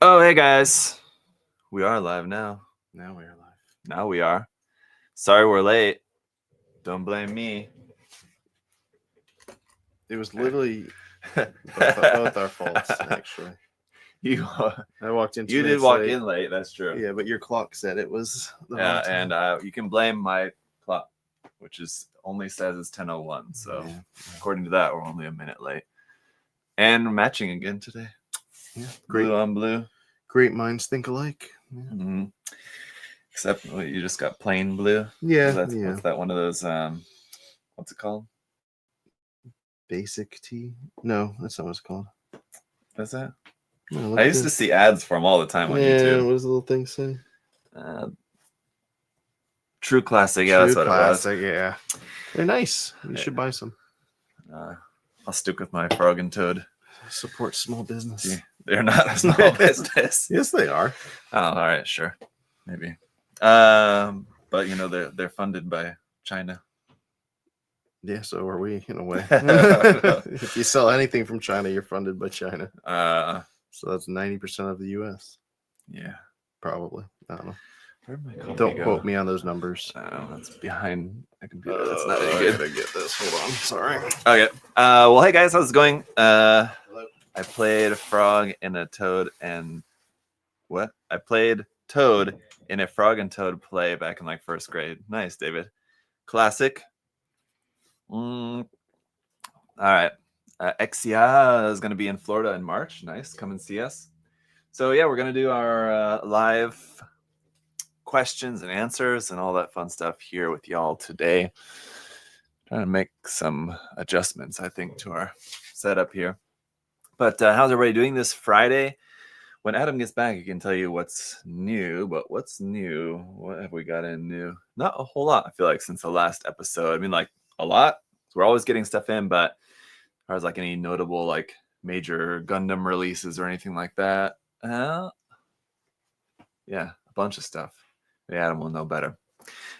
Oh, hey guys. We are live now. Now we are live. Now we are. Sorry we're late. Don't blame me. It was literally both our faults, actually. You I walked in 2 you did minutes walk late. in late, that's true. Yeah, but your clock said it was the Yeah, wrong time. and you can blame my clock, which is only says it's 10:01. So Yeah. according to that, we're only a minute late. And we're matching again today. Yeah, Blue on blue. Great minds think alike. Yeah. Mm-hmm. Except you just got plain blue. Yeah, What's that one of those? What's it called? Basic tea? No, that's not what it's called. What's that? No, I used to see ads for them all the time on YouTube. What does the little thing say? True Classic. Yeah, that's what Classic, it was. Yeah, they're nice. You should buy some. I'll stick with my frog and toad. Support small business. Yeah, they're not a small business. Yes, they are. Oh, all right, sure, maybe. But you know they're funded by China. Yeah, so are we in a way. If you sell anything from China, you're funded by China. So that's 90% of the U.S. Yeah, probably. I don't know. Where'd my copy Don't go? quote me on those numbers. That's behind the computer. That's not very good. I get this. Hold on. Sorry. Okay. Well, hey guys, how's it going? I played a frog and a toad and what? I played Toad in a frog and toad play back in like first grade. Nice, David. Classic. All right. Exia is going to be in Florida in March. Nice. Come and see us. So yeah, we're going to do our live questions and answers and all that fun stuff here with y'all today. Trying to make some adjustments, I think, to our setup here. But how's everybody doing this Friday? When Adam gets back, he can tell you what's new. But what's new? What have we got in new? Not a whole lot, I feel like, since the last episode. I mean, like, a lot. So we're always getting stuff in, but as far as like any notable, like, major Gundam releases or anything like that, yeah, a bunch of stuff. Yeah, Adam will know better.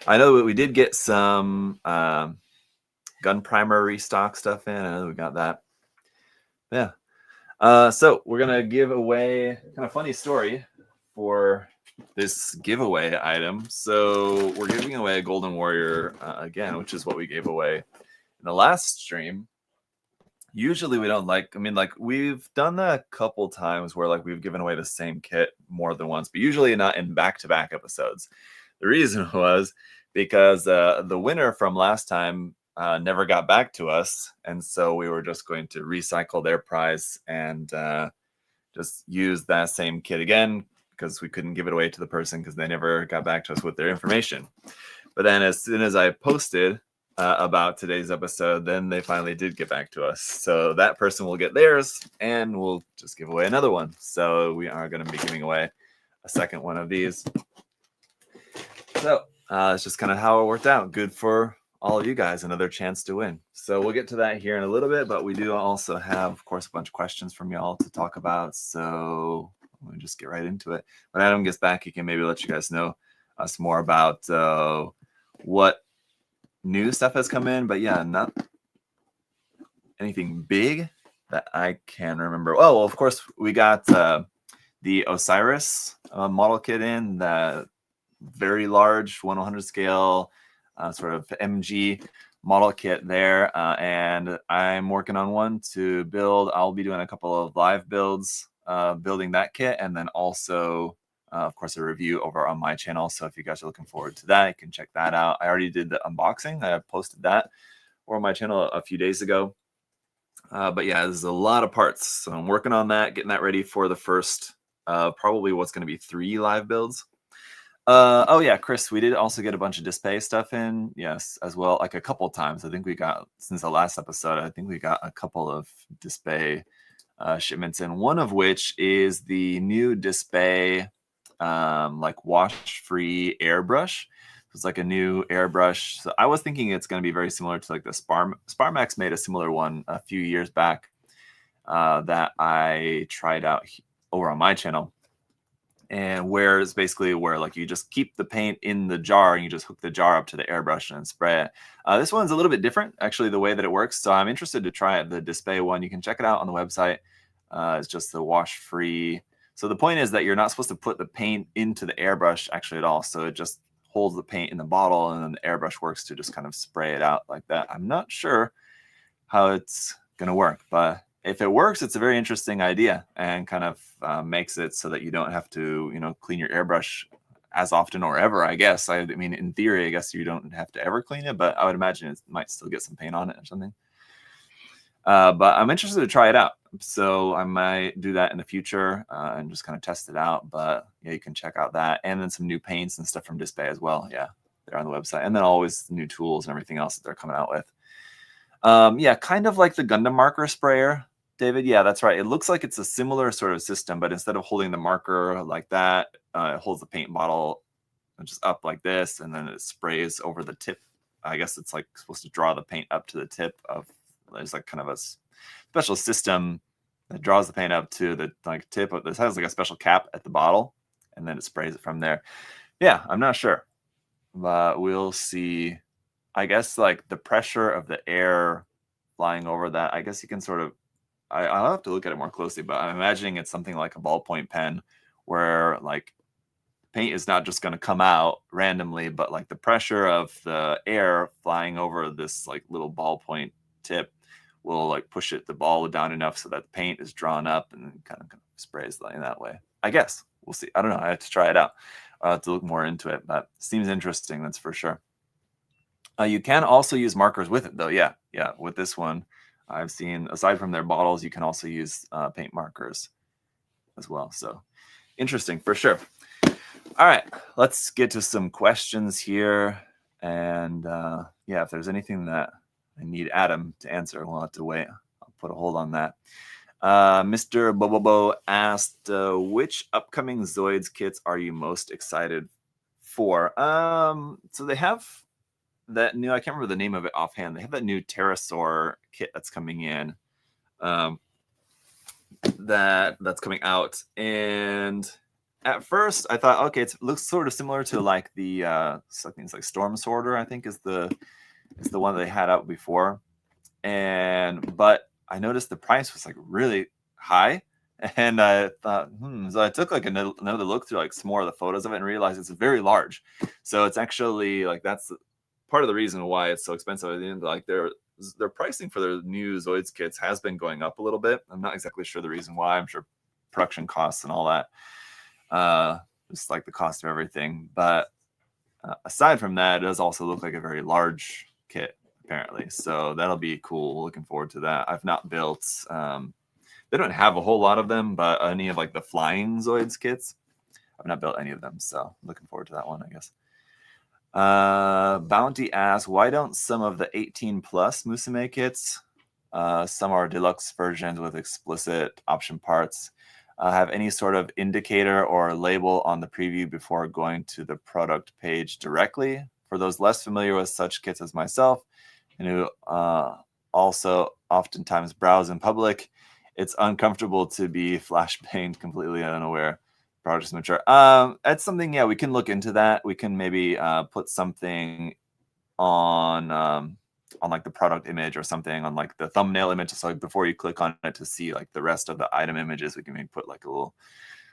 I know that we did get some gun primer restock stuff in. I know we got that. Yeah. So we're gonna give away kind of funny story for this giveaway item. So we're giving away a Golden Warrior again, which is what we gave away in the last stream. Usually we don't like, I mean, like we've done that a couple times where like we've given away the same kit more than once, but usually not in back-to-back episodes. The reason was because the winner from last time never got back to us, and so we were just going to recycle their prize and just use that same kit again because we couldn't give it away to the person because they never got back to us with their information. But then as soon as I posted about today's episode, then they finally did get back to us. So that person will get theirs and we'll just give away another one. So we are going to be giving away a second one of these. So it's just kind of how it worked out. Good for all of you guys, another chance to win. So we'll get to that here in a little bit, but we do also have, of course, a bunch of questions from y'all to talk about. So we'll just get right into it. When Adam gets back, he can maybe let you guys know some more about what new stuff has come in. But yeah, not anything big that I can remember. Oh, well, of course, we got the Osiris model kit in, the very large 1/100 scale sort of MG model kit there, and I'm working on one to build. I'll be doing a couple of live builds building that kit, and then also of course a review over on my channel. So if you guys are looking forward to that, you can check that out. I already did the unboxing. I posted that on my channel a few days ago. But yeah, there's a lot of parts, so I'm working on that, getting that ready for the first probably what's going to be 3 live builds. Oh yeah, Chris, we did also get a bunch of display stuff in, yes, as well, like a couple times. I think we got, since the last episode, I think we got a couple of display shipments in, one of which is the new display like wash-free airbrush. It's like a new airbrush. So I was thinking it's going to be very similar to like the Sparmax made a similar one a few years back that I tried out over on my channel. And where it's basically where like you just keep the paint in the jar and you just hook the jar up to the airbrush and spray it. This one's a little bit different, actually, the way that it works. So I'm interested to try it, the display one. You can check it out on the website. It's just the wash-free So the point is that you're not supposed to put the paint into the airbrush actually at all. So it just holds the paint in the bottle, and then the airbrush works to just kind of spray it out like that. I'm not sure how it's going to work, but if it works, it's a very interesting idea, and kind of makes it so that you don't have to, clean your airbrush as often or ever, I guess. I mean, in theory, I guess you don't have to ever clean it, but I would imagine it might still get some paint on it or something. But I'm interested to try it out. So I might do that in the future and just kind of test it out. But yeah, you can check out that. And then some new paints and stuff from Display as well. Yeah, they're on the website. And then always new tools and everything else that they're coming out with. Yeah, kind of like the Gundam marker sprayer, David. Yeah, that's right. It looks like it's a similar sort of system, but instead of holding the marker like that, it holds the paint bottle just up like this, and then it sprays over the tip. I guess it's like supposed to draw the paint up to the tip of, there's like kind of a special system that draws the paint up to the tip of this, has like a special cap at the bottle, and then it sprays it from there. Yeah, I'm not sure, but we'll see. I guess like the pressure of the air flying over that, I guess you can sort of, I'll have to look at it more closely, but I'm imagining it's something like a ballpoint pen where like paint is not just going to come out randomly, but like the pressure of the air flying over this like little ballpoint tip will like push the ball down enough so that the paint is drawn up and kind of sprays in that way. I guess we'll see. I don't know. I have to try it out. I'll have to look more into it, but it seems interesting. That's for sure. You can also use markers with it though. Yeah. With this one, I've seen, aside from their bottles, you can also use paint markers as well. So interesting for sure. All right, let's get to some questions here. And yeah, if there's anything that I need Adam to answer, we'll have to wait. I'll put a hold on that. Mr. Bobobo asked, which upcoming Zoids kits are you most excited for? So they have that new, I can't remember the name of it offhand. They have that new Pterosaur kit that's coming in. That's coming out. And at first I thought, okay, it looks sort of similar to like the I think it's like Storm Sorter, I think is the one that they had out before. But I noticed the price was like really high, and I thought, so I took like another look through like some more of the photos of it and realized it's very large. So it's actually like, that's part of the reason why it's so expensive. At the end, like their pricing for their new Zoids kits has been going up a little bit. I'm not exactly sure the reason why. I'm sure production costs and all that, just like the cost of everything. But aside from that, it does also look like a very large kit apparently, so that'll be cool. Looking forward to that. I've not built they don't have a whole lot of them, but any of like the flying Zoids kits, I've not built any of them, so looking forward to that one, I guess. Bounty asks, why don't some of the 18 plus Musume kits, some are deluxe versions with explicit option parts, have any sort of indicator or label on the preview before going to the product page directly? For those less familiar with such kits as myself, and who also oftentimes browse in public, it's uncomfortable to be flashbanged completely unaware. Products mature. That's something, yeah, we can look into that. We can maybe put something on like the product image or something on like the thumbnail image. So like before you click on it to see like the rest of the item images, we can maybe put like a little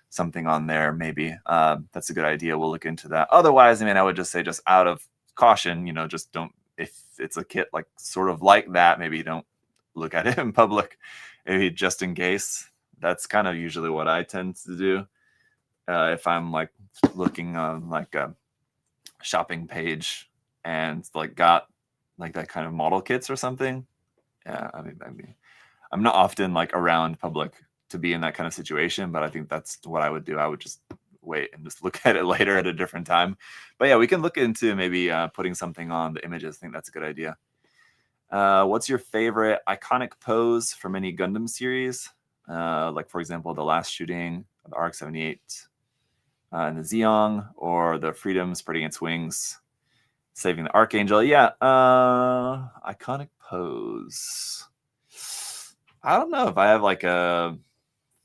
something on there. Maybe that's a good idea. We'll look into that. Otherwise, I mean, I would just say, just out of caution, just don't, if it's a kit like sort of like that, maybe don't look at it in public, maybe just in case. That's kind of usually what I tend to do. If I'm like looking on like a shopping page and like got like that kind of model kits or something. Yeah, I mean, I'm not often like around public to be in that kind of situation, but I think that's what I would do. I would just wait and just look at it later at a different time. But yeah, we can look into maybe putting something on the images. I think that's a good idea. What's your favorite iconic pose from any Gundam series? Like, for example, the last shooting of the RX-78 and the Zeong, or the Freedom spreading its wings, saving the Archangel. Yeah, iconic pose. I don't know if I have like a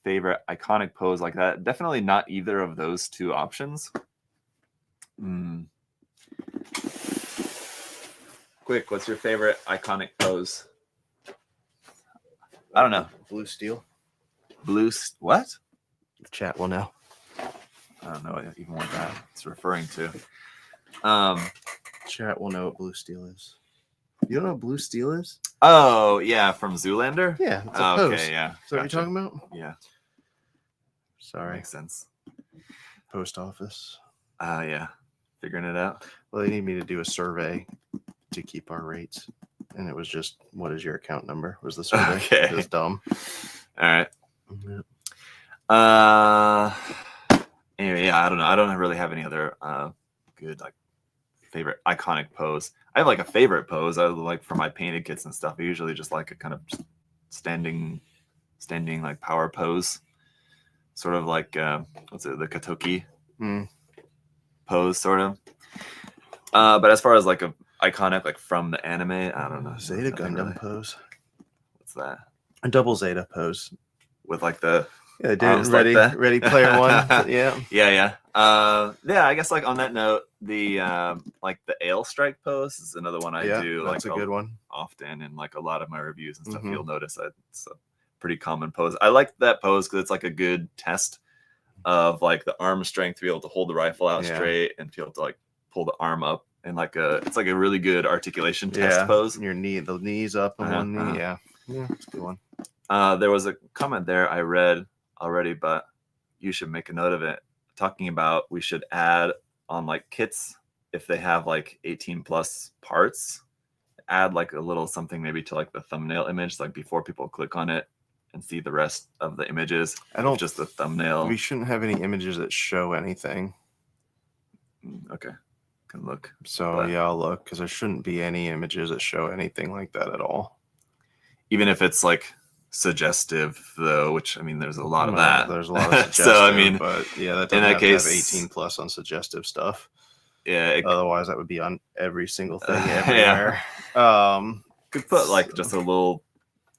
favorite iconic pose like that. Definitely not either of those two options. Quick, what's your favorite iconic pose? I don't know. Blue steel. What? The chat will know. I don't know even what that it's referring to. Chat will know what blue steel is. You don't know what blue steel is? Oh, yeah, from Zoolander? Yeah, it's a post. Okay, yeah. Is that what you're talking about? Yeah. Sorry. Makes sense. Post office. Yeah. Figuring it out. Well, they need me to do a survey to keep our rates. And it was just, what is your account number? Was the survey. Okay. It was dumb. All right. Yeah. Anyway, yeah, I don't know. I don't really have any other good like favorite iconic pose. I have like a favorite pose. I like for my painted kits and stuff. I usually just like a kind of standing like power pose, sort of like what's it, the Katoki pose, sort of. But as far as like a iconic like from the anime, I don't know. Zeta Gundam pose. What's that? A double Zeta pose With like the ready like Ready Player One. Yeah. Yeah. Yeah, I guess like on that note, the like the Ale Strike pose is another one I do. That's like a good one. Often in like a lot of my reviews and stuff. You'll notice that it's a pretty common pose. I like that pose because it's like a good test of like the arm strength to be able to hold the rifle out straight and to be able to like pull the arm up and like it's like a really good articulation test pose. Your knee, the knees up on one knee. Yeah, it's a good one. There was a comment there I read already, but you should make a note of it, talking about we should add on like kits if they have like 18 plus parts, add like a little something maybe to like the thumbnail image, like before people click on it and see the rest of the images. I don't just the thumbnail. We shouldn't have any images that show anything. Okay, can look. So yeah, I'll look because there shouldn't be any images that show anything like that at all. Even if it's like suggestive though, which I mean there's a lot of that. There's a lot of suggestive. So I mean, but yeah, that doesn't in that have case, to have 18 plus on suggestive stuff. Yeah. Otherwise, that would be on every single thing everywhere. Could put like just a little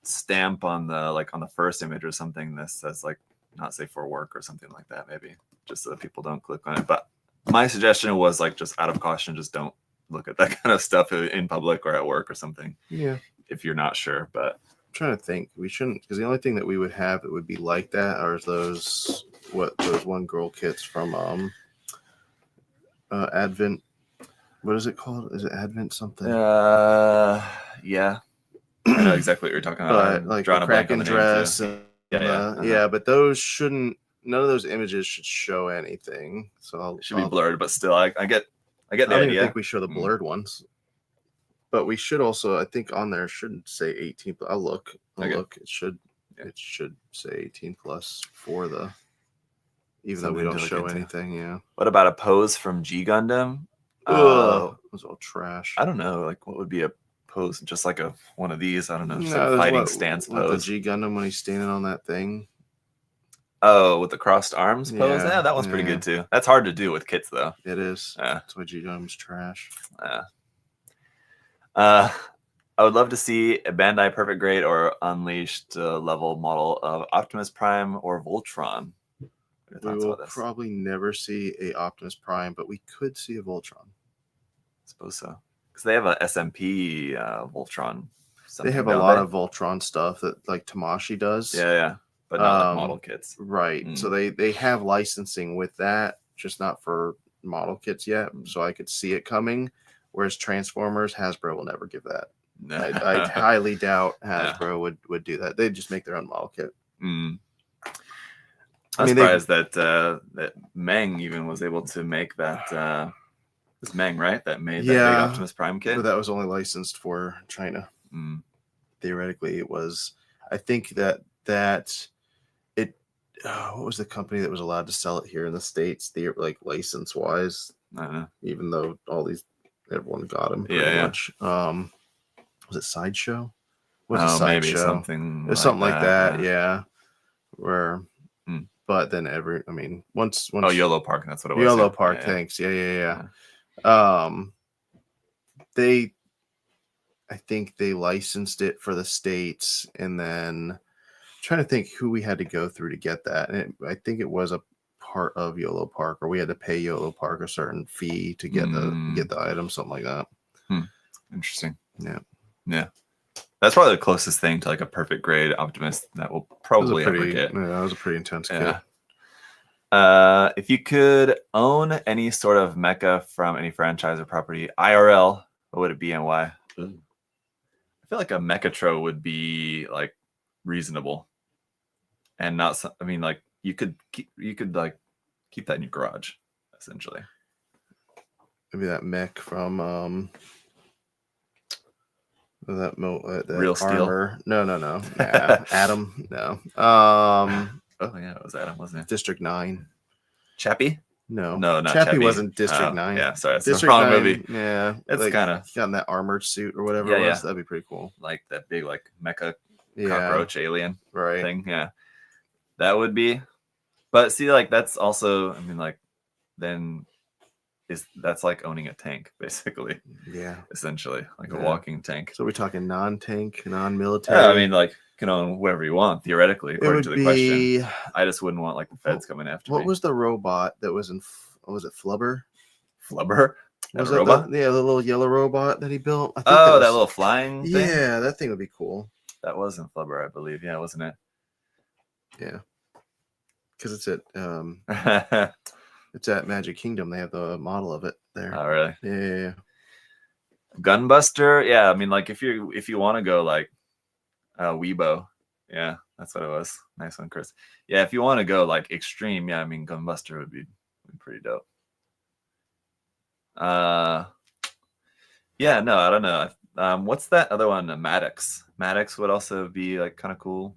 stamp on the like on the first image or something that says like not safe for work or something like that, maybe just so that people don't click on it. But my suggestion was like just out of caution, just don't look at that kind of stuff in public or at work or something. Yeah. If you're not sure, but I'm trying to think. We shouldn't, because the only thing that we would have that would be like that are those one girl kits from Advent. What is it called? Is it Advent something? Yeah. I know exactly what you're talking about. But like the Kraken dress. But those shouldn't. None of those images should show anything. So it should be blurred, but still, I get the idea. I don't even think we show the blurred ones. But we should also, I think on there shouldn't say 18. I'll look. Look. It should say 18 plus for the. Even though we don't show anything. Yeah. What about a pose from G Gundam? It was all trash. I don't know. Like, what would be a pose? Just like one of these. I don't know. Just like fighting stance pose. The G Gundam when he's standing on that thing. Oh, with the crossed arms pose? Yeah, that one's pretty good too. That's hard to do with kits though. It is. That's why G Gundam's trash. I would love to see a Bandai Perfect Grade or Unleashed level model of Optimus Prime or Voltron. We will probably never see a Optimus Prime, but we could see a Voltron. I suppose so. Because they have a SMP Voltron. They have a lot of Voltron stuff that like Tamashii does. Yeah. But not like model kits. Right. So they have licensing with that, just not for model kits yet. So I could see it coming. Whereas Transformers, Hasbro will never give that. I highly doubt Hasbro would do that. They'd just make their own model kit. I'm surprised that Meng even was able to make that. It's Meng, right? That made that big Optimus Prime kit. But that was only licensed for China. Theoretically, it was. I think that it. What was the company that was allowed to sell it here in the States? Like license wise, I don't know. Even though everyone got them pretty much. Was it Sideshow? Maybe something. It was something like that. Yeah. Where. But then once YOLO Park, that's what it was. YOLO Park, thanks. Yeah. I think they licensed it for the States, and then I'm trying to think who we had to go through to get that. And I think it was a part of YOLO Park, or we had to pay YOLO Park a certain fee to get the item, something like that. Interesting. Yeah. That's probably the closest thing to like a perfect grade Optimus that we'll probably ever get. Yeah, that was a pretty intense kit. If you could own any sort of mecha from any franchise or property, IRL, what would it be and why? I feel like a Mechatro would be like reasonable, and not. I mean, like you could keep like keep that in your garage, essentially. Maybe that mech from that Real Steel? armor. No. Nah, Adam. No. Oh yeah, it was Adam, wasn't it? District 9. Chappie? No, not Chappie Chappie. wasn't District 9. Yeah, sorry, it's the District wrong 9, movie. Yeah, It's like, kind of got in that armored suit or whatever it was. That'd be pretty cool. Like that big like mecha Yeah, cockroach alien right. thing. Yeah, that would be. But see, like that's also, I mean, like then that's like owning a tank, basically. Yeah, essentially like a walking tank. So we're talking non-tank, non-military. Yeah, I mean, like you can own whatever you want theoretically, according to the question. I just wouldn't want like the feds coming after me. What was the robot that was in? Was it Flubber? Flubber? Was that robot? The little yellow robot that he built. I think that little flying thing? Yeah, that thing would be cool. That wasn't Flubber, I believe. Yeah, wasn't it? Yeah, because it's at it's at Magic Kingdom. They have the model of it there. Oh, really? Yeah. Gunbuster? Yeah, I mean, like if you want to go like Weibo, yeah, that's what it was. Nice one, Chris. Yeah, if you want to go like extreme, yeah, I mean Gunbuster would be pretty dope. Yeah, no, I don't know. What's that other one? Maddox. Maddox would also be like kind of cool.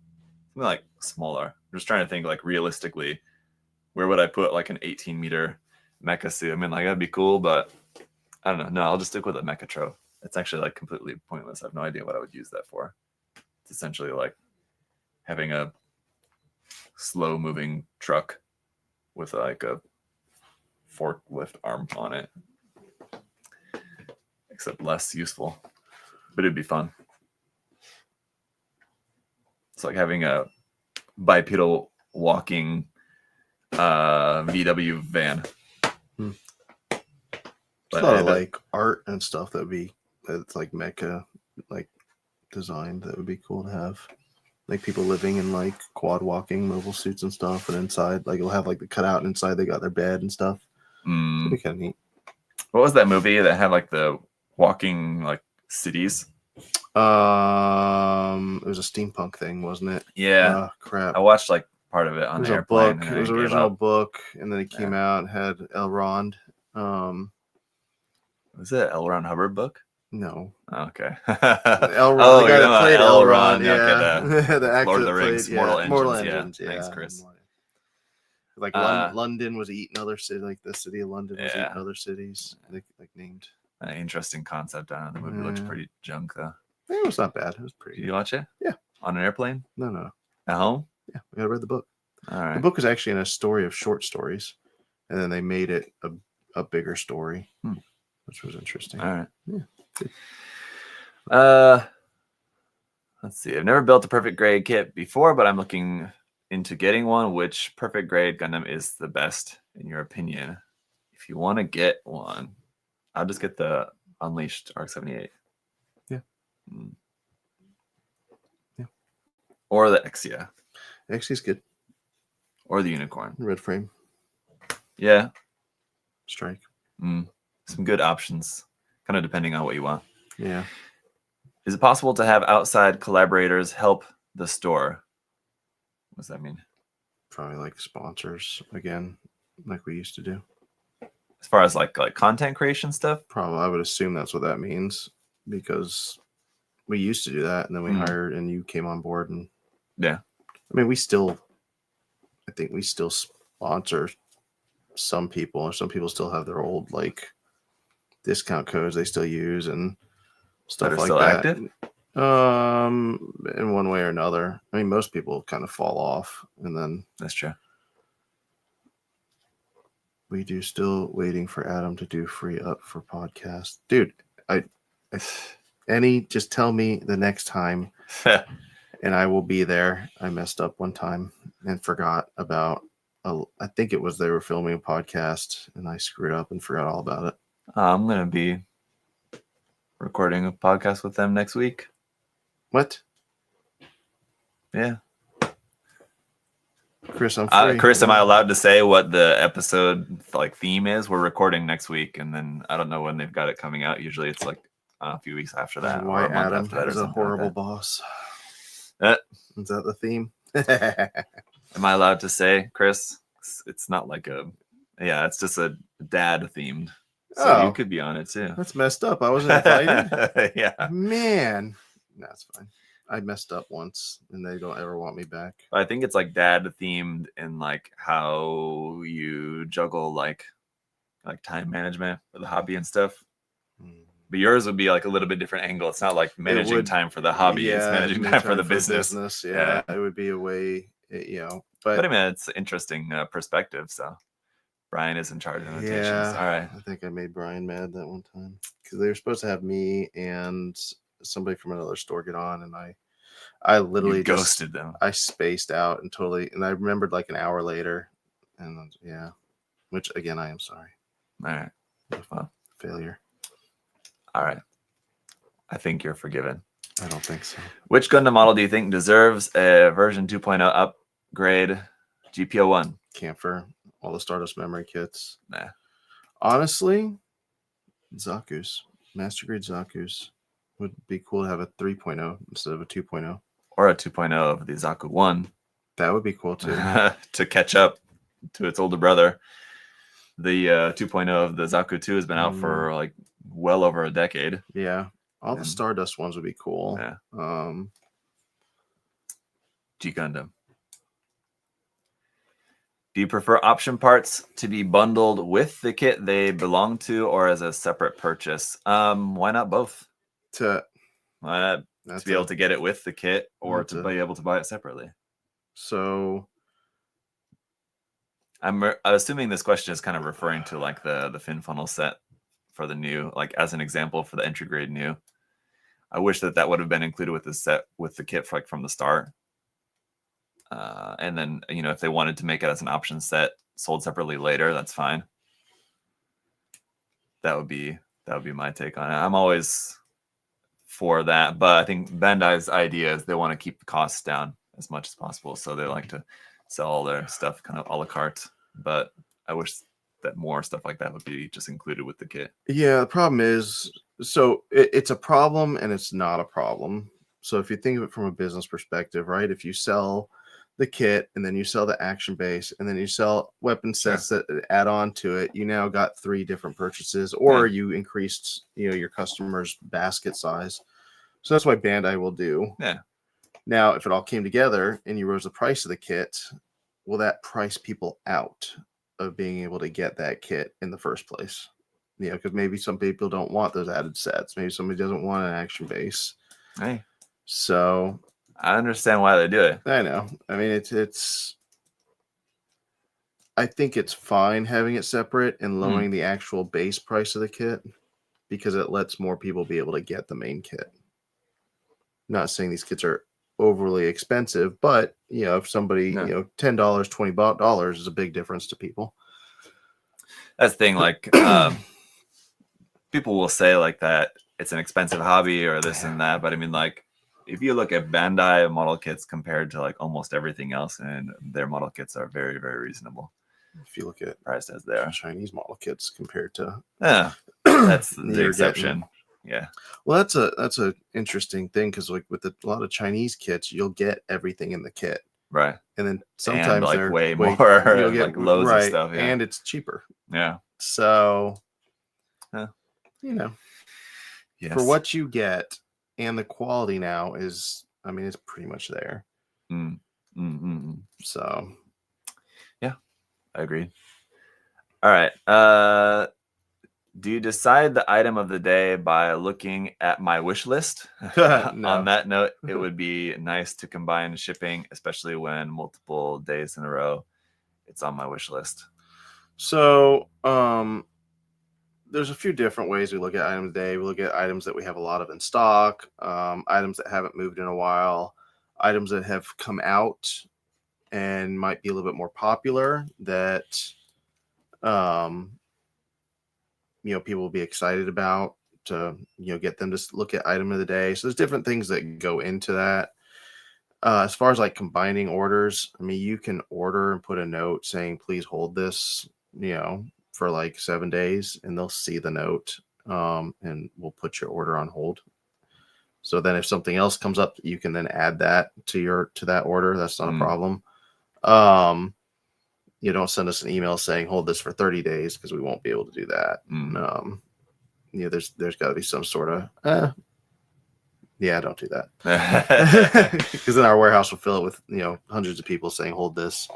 Something like smaller. I'm just trying to think like realistically, where would I put like an 18-meter mecha suit? I mean, like that'd be cool, but I don't know. No, I'll just stick with a Mechatro. It's actually like completely pointless. I have no idea what I would use that for. It's essentially like having a slow-moving truck with like a forklift arm on it, except less useful, but it'd be fun. It's like having a bipedal walking VW van. But a lot of like art and stuff that's like mecha like designed that would be cool to have. Like people living in like quad walking mobile suits and stuff, and inside like it'll have like the cutout and inside they got their bed and stuff. It'd be kind of neat. What was that movie that had like the walking like cities? It was a steampunk thing, wasn't it? Yeah. Crap. I watched like part of it on the airplane. It was an original book, and then it came out and had Elrond. Was it Elrond Hubbard book? No. Okay. Elrond, the guy that played Elrond. Yeah. Okay, the actor Lord of the Rings, played, Mortal Engines. Engines. Yeah. Thanks, Chris. Like London was eating other cities, like the city of London was eating other cities. Like named. An interesting concept. I don't know. The movie looks pretty junk though. It was not bad. It was pretty. Did you watch it? Yeah. On an airplane? No. At home? Yeah, I read the book. All right. The book is actually in a story of short stories, and then they made it a bigger story, which was interesting. All right. Yeah. Let's see. I've never built a perfect grade kit before, but I'm looking into getting one. Which perfect grade Gundam is the best in your opinion? If you want to get one, I'll just get the Unleashed ARC-78. Yeah. Or the Exia. Exia's good. Or the Unicorn. Red frame. Yeah. Strike. Some good options, kind of depending on what you want. Yeah. Is it possible to have outside collaborators help the store? What does that mean? Probably like sponsors again, like we used to do. As far as like content creation stuff? Probably, I would assume that's what that means, because we used to do that, and then we hired, and you came on board, and yeah. I mean, I think we still sponsor some people, or some people still have their old like discount codes they still use and stuff like still that. Active? In one way or another. I mean, most people kind of fall off, and then that's true. We do still waiting for Adam to do free up for podcast, dude. Just tell me the next time, and I will be there. I messed up one time and forgot about. I think it was they were filming a podcast, and I screwed up and forgot all about it. I'm gonna be recording a podcast with them next week. What? Yeah. Chris, I'm free. Chris, am I allowed to say what the episode like theme is? We're recording next week, and then I don't know when they've got it coming out. Usually it's like a few weeks after that, Why or a month Adam after that, or is a something horrible like boss. that. Is that the theme? Am I allowed to say, Chris? It's not like it's just a dad themed. So you could be on it too. That's messed up. I wasn't invited. Yeah. Man. That's fine. I messed up once and they don't ever want me back. I think it's like dad themed in like how you juggle like time management for the hobby and stuff. But yours would be like a little bit different angle. It's not like managing time for the hobby. It's managing time for the business. Yeah, it would be a way, But I mean, it's an interesting perspective. So Brian is in charge of notations. Yeah, all right. I think I made Brian mad that one time because they were supposed to have me and somebody from another store get on, and I literally ghosted them. I spaced out and I remembered like an hour later, and which again I am sorry. All right, well, failure. All right, I think you're forgiven. I don't think so. Which Gundam model do you think deserves a version 2.0 upgrade? GPO1. Camphor. All the Stardust memory kits. Nah. Honestly, Zaku's. Master Grade Zaku's would be cool to have a 3.0 instead of a 2.0. Or a 2.0 of the Zaku 1. That would be cool too. To catch up to its older brother. The 2.0 of the Zaku 2 has been out for like well over a decade. Yeah. All the Stardust ones would be cool. Yeah. G Gundam. Do you prefer option parts to be bundled with the kit they belong to or as a separate purchase? Why not both? Why not to be able to get it with the kit or to be able to buy it separately? So I'm assuming this question is kind of referring to like the fin funnel set for the new, like as an example for the entry grade new. I wish that would have been included with the set with the kit for, like from the start. And then, if they wanted to make it as an option set sold separately later, that's fine. That would be my take on it. I'm always for that, but I think Bandai's idea is they want to keep the costs down as much as possible. So they like to sell all their stuff kind of a la carte, but I wish that more stuff like that would be just included with the kit. Yeah. The problem is, so it's a problem and it's not a problem. So if you think of it from a business perspective, right? If you sell the kit and then you sell the action base and then you sell weapon sets that add on to it, you now got 3 different purchases, or you increased, your customer's basket size. So that's why Bandai will do. Yeah. Now, if it all came together and you rose the price of the kit, will that price people out of being able to get that kit in the first place? Because maybe some people don't want those added sets. Maybe somebody doesn't want an action base. Hey. So I understand why they do it. I know. I mean, it's. I think it's fine having it separate and lowering the actual base price of the kit because it lets more people be able to get the main kit. Not saying these kits are overly expensive, but if somebody, $10, $20 is a big difference to people. That's the thing. Like, people will say like that it's an expensive hobby or this and that, but I mean, like, if you look at Bandai model kits compared to like almost everything else, and their model kits are very, very reasonable. If you look at priced as they are Chinese model kits compared to that's the exception. Yeah. Well, that's a interesting thing because like with a lot of Chinese kits, you'll get everything in the kit, right? And then sometimes like they're way more, you'll get like loads of stuff, and it's cheaper. Yeah. So, yes. For what you get. And the quality now is, I mean, it's pretty much there. So, yeah, I agree. All right. Do you decide the item of the day by looking at my wish list? No. On that note, it would be nice to combine shipping, especially when multiple days in a row it's on my wish list. So, there's a few different ways we look at items today. We look at items that we have a lot of in stock, items that haven't moved in a while, items that have come out and might be a little bit more popular that, people will be excited about to, get them to look at item of the day. So there's different things that go into that. As far as like combining orders, I mean, you can order and put a note saying, please hold this, for like 7 days, and they'll see the note, and we'll put your order on hold. So then if something else comes up, you can then add that to that order. That's not a problem. You don't send us an email saying hold this for 30 days because we won't be able to do that. There's got to be some sort of don't do that. Because then our warehouse will fill it with hundreds of people saying hold this.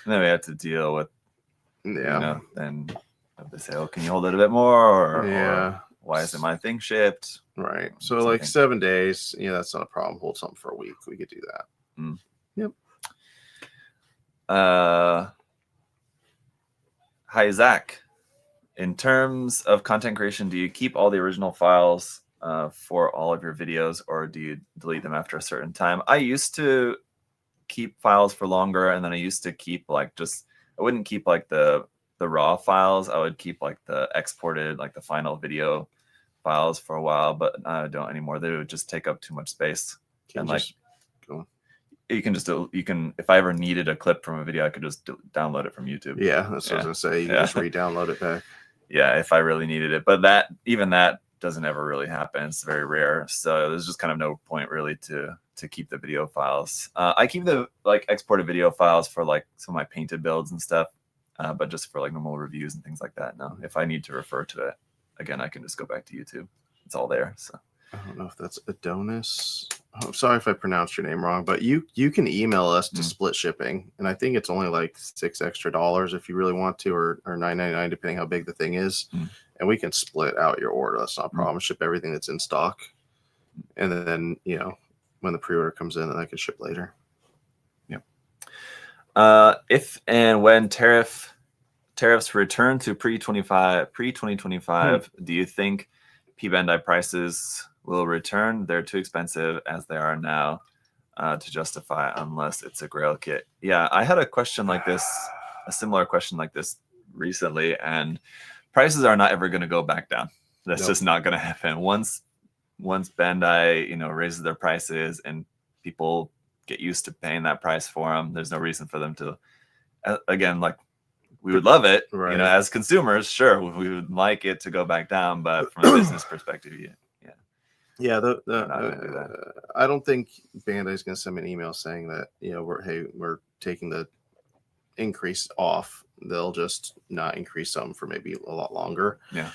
And then we have to deal with then they say, oh, can you hold it a bit more, or why isn't my thing shipped? Right. So like 7 days, that's not a problem. Hold something for a week. We could do that. Yep. Hi, Zach. In terms of content creation, do you keep all the original files for all of your videos, or do you delete them after a certain time? I used to keep files for longer, and then I used to keep I wouldn't keep like the raw files. I would keep like the exported, like the final video files for a while, but I don't anymore. They would just take up too much space. You can if I ever needed a clip from a video, I could just download it from YouTube. Yeah, that's what I was gonna say. You can just re-download it back. Yeah, if I really needed it, but that doesn't ever really happen. It's very rare, so there's just kind of no point really to keep the video files. I keep the exported video files for like some of my painted builds and stuff, but just for like normal reviews and things like that. No, if I need to refer to it again, I can just go back to YouTube. It's all there. So I don't know if that's Adonis. Oh, sorry if I pronounced your name wrong, but you can email us to split shipping, and I think it's only like $6 extra if you really want to, or $9.99 depending how big the thing is, and we can split out your order. That's not a problem. Ship everything that's in stock, and then when the pre-order comes in, then I can ship later. Yeah. If and when tariffs return to pre-2025, do you think P-Bandai prices will return? They're too expensive as they are now to justify unless it's a Grail kit. Yeah, I had a similar question like this recently, and prices are not ever going to go back down. That's just not going to happen. Once Bandai raises their prices and people get used to paying that price for them, there's no reason for them to again, like, we would love it, right. As consumers, sure, we would like it to go back down, but from a business perspective, yeah. I don't think Bandai is going to send me an email saying that we're taking the increase off. They'll just not increase some for maybe a lot longer. Yeah.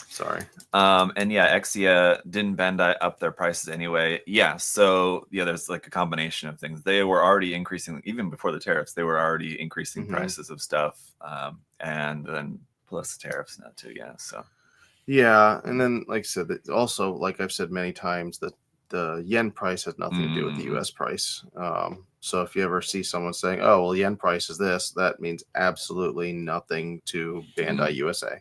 Sorry. And Exia, didn't Bandai up their prices anyway? Yeah. So there's like a combination of things. They were already increasing, even before the tariffs, they were already increasing prices of stuff. And then plus the tariffs now too. Yeah. So. Yeah. And then, like I said, also, like I've said many times, that the yen price has nothing to do with the US price. So if you ever see someone saying, oh, well, yen price is this, that means absolutely nothing to Bandai USA.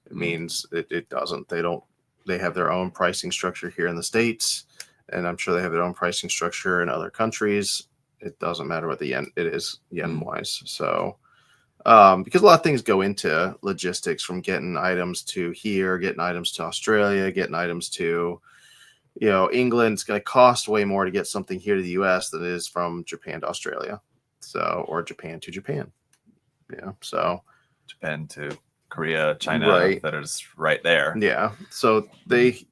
It means it doesn't. They have their own pricing structure here in the States, and I'm sure they have their own pricing structure in other countries. It doesn't matter what the yen it is yen wise. So because a lot of things go into logistics, from getting items to here, getting items to Australia, getting items to England. It's going to cost way more to get something here to the US than it is from Japan to Australia. So, or Japan to Japan. Yeah. So Japan to Korea, China, right. That is right there. Yeah. So they,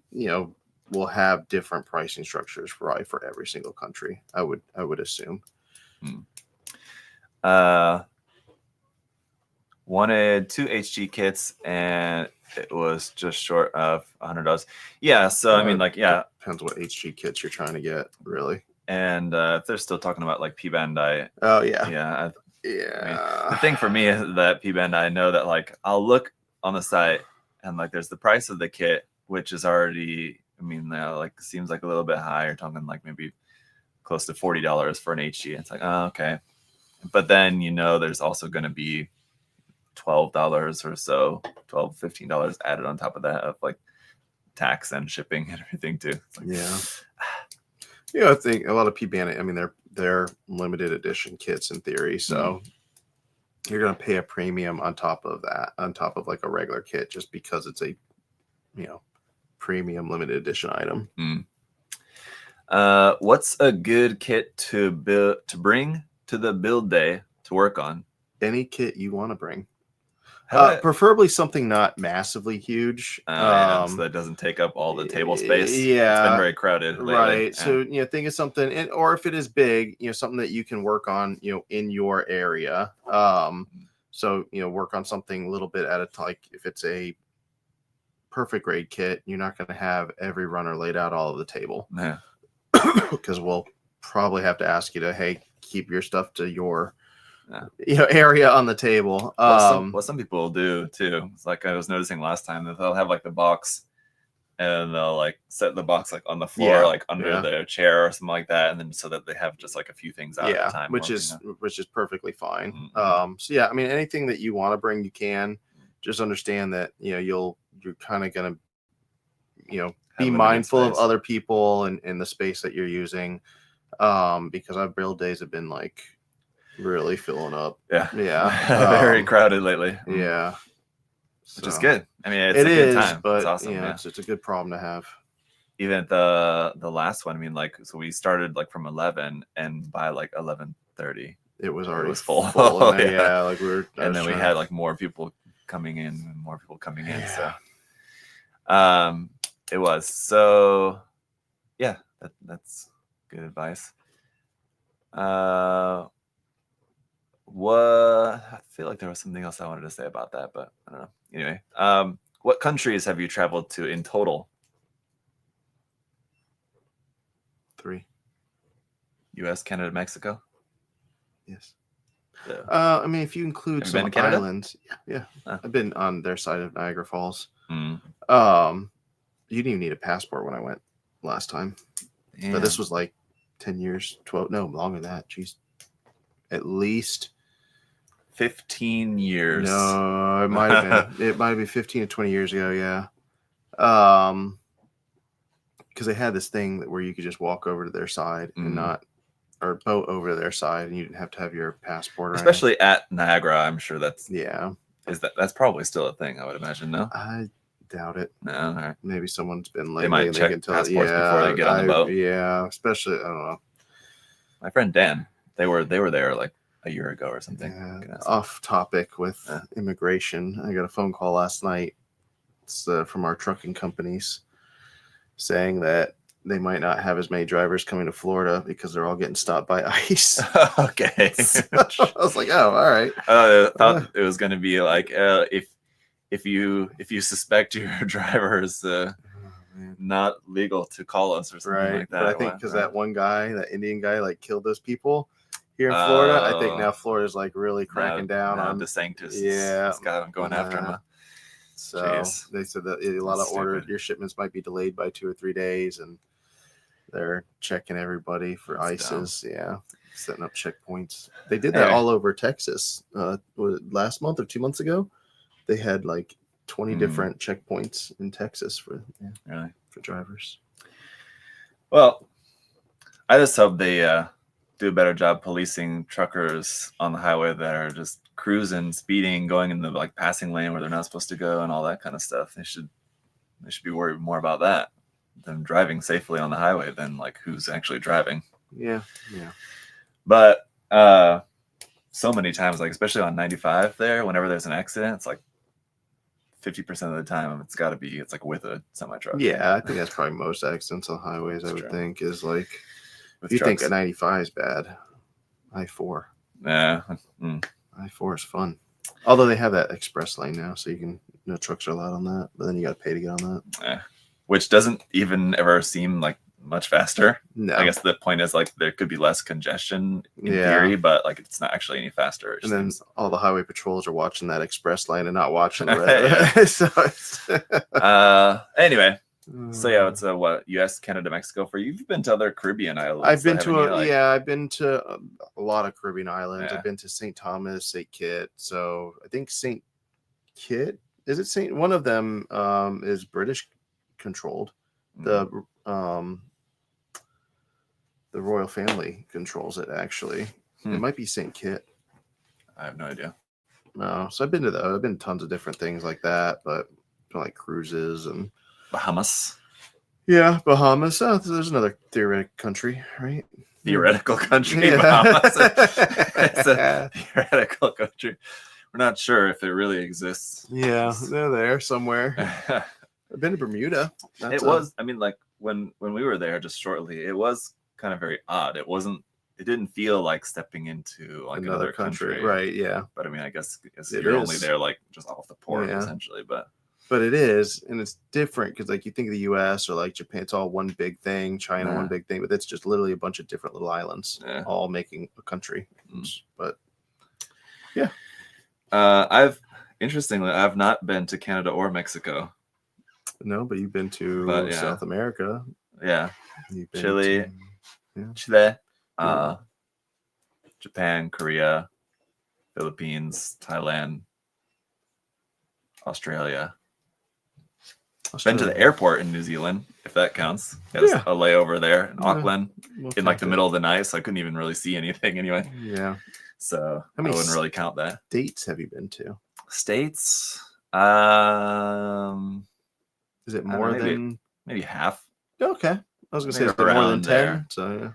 will have different pricing structures for every single country. I would assume. Wanted 2 HG kits, and it was just short of $100. Yeah. So I mean, depends what HG kits you're trying to get, really. And if they're still talking about like P-Bandai. Oh yeah. Yeah. Yeah. I mean, the thing for me is that P-Bandai, I know that like I'll look on the site and like there's the price of the kit, which is already, seems like a little bit high. You're talking like maybe close to $40 for an HG. It's like, oh, okay. But then there's also going to be $12 or so, $12, $15 added on top of that of like tax and shipping and everything too. Like, I think a lot of P-Bandai, I mean, they're limited edition kits in theory, so you're going to pay a premium on top of that, on top of like a regular kit, just because it's a premium limited edition item. What's a good kit to bring to the build day to work on? Any kit you want to bring. Preferably something not massively huge. So that doesn't take up all the table space. Yeah, it's been very crowded lately. Right. Yeah. So think of something, or if it is big, something that you can work on, in your area. So work on something a little bit at a time. Like if it's a perfect grade kit, you're not going to have every runner laid out all over the table. Yeah. Because we'll probably have to ask you to, hey, keep your stuff to your area on the table. What some people do too. It's like I was noticing last time that they'll have like the box, and they'll like set the box like on the floor, like under their chair or something like that, and then so that they have just like a few things out at a time. Which is perfectly fine. So yeah, I mean, anything that you want to bring, you can. Just understand that you're kind of gonna be mindful of other people and the space that you're using, because our build days have been like really filling up. Very crowded lately. Which is good. I mean, it's a good time. But it's awesome. It's a good problem to have. Even at the last one, I mean, like, so we started like from 11, and by like 11:30 it was already full. Like and then we had like more people coming in. So it was so that's good advice. I feel like there was something else I wanted to say about that, but I don't know. Anyway, what countries have you traveled to in total? 3. U.S., Canada, Mexico. Yes. Yeah. I mean, if you include some islands, I've been on their side of Niagara Falls. You didn't even need a passport when I went last time. But this was like 10 years, 12, no, longer than that. Jeez. At least 15 years. No, it might have been. It might be 15 to 20 years ago, yeah. Because they had this thing where you could just walk over to their side and or boat over to their side, and you didn't have to have your passport. Especially at Niagara, I'm sure that's that's probably still a thing. I would imagine. No, I doubt it. No, all right. Maybe someone's been like they might check passports before they get on the boat. Yeah, especially I don't know. My friend Dan, they were there like a year ago or something. Off topic with immigration. I got a phone call last night. It's from our trucking companies saying that they might not have as many drivers coming to Florida because they're all getting stopped by ICE. Okay. So I was like, oh, all right. I thought it was going to be like if you suspect your driver is not legal to call us or something like that. But I think because that one guy, that Indian guy, like killed those people here in Florida. I think now Florida's like really cracking down on DeSantis. It's got him going after him. So they said that a lot of your shipments might be delayed by 2 or 3 days, and they're checking everybody for ICEs. Yeah, setting up checkpoints. They did that all over Texas. Was it last month or 2 months ago? They had like 20 different checkpoints in Texas for drivers. Well, I just hope they do a better job policing truckers on the highway that are just cruising, speeding, going in the like passing lane where they're not supposed to go, and all that kind of stuff. They should be worried more about that than driving safely on the highway than like who's actually driving. Yeah. But so many times, like especially on 95 there, whenever there's an accident, it's like 50% of the time it's like with a semi truck. Yeah, I think that's probably most accidents on highways. I would think is like if you think a 95 is bad, I-4. Yeah. I-4 is fun. Although they have that express lane now, so you can no trucks are allowed on that, but then you got to pay to get on that. Yeah. Which doesn't even ever seem like much faster. No. I guess the point is like there could be less congestion in theory, but like it's not actually any faster. And then all the highway patrols are watching that express lane and not watching the red. Anyway, so yeah, it's what U.S., Canada, Mexico for you. You've been to other Caribbean islands. I've been to a lot of Caribbean islands. I've been to St. Thomas, St. Kitts. So I think St. Kitts one of them is British controlled. The royal family controls it actually. It might be St. Kitts. I have no idea. No, so I've been to tons of different things like that, but like cruises and Bahamas. Yeah, Bahamas. Oh, there's another theoretical country, right? Theoretical country, Yeah. Bahamas. It's a theoretical country. We're not sure if it really exists. Yeah, they're there somewhere. I've been to Bermuda. It was. I mean, like when we were there just shortly, it was kind of very odd. It wasn't. It didn't feel like stepping into like another country, right? Yeah, but I mean, I guess It you're is. only there like just off the port Yeah. essentially. But it is, and it's different because like you think of the U.S. or like Japan, it's all one big thing. China, Yeah. one big thing, but it's just literally a bunch of different little islands, Yeah. all making a country. But interestingly, I've not been to Canada or Mexico. no, but you've been to South America. Yeah, You've been Chile, to- Chile, Japan, Korea, Philippines, Thailand, Australia. Been to the airport in New Zealand, if that counts. There's a layover there in Auckland in like the middle of the night, so I couldn't even really see anything anyway. Yeah. So I wouldn't really count that. States have you been to? States? Is it more than maybe half? Okay. I was gonna say it's been more than 10. So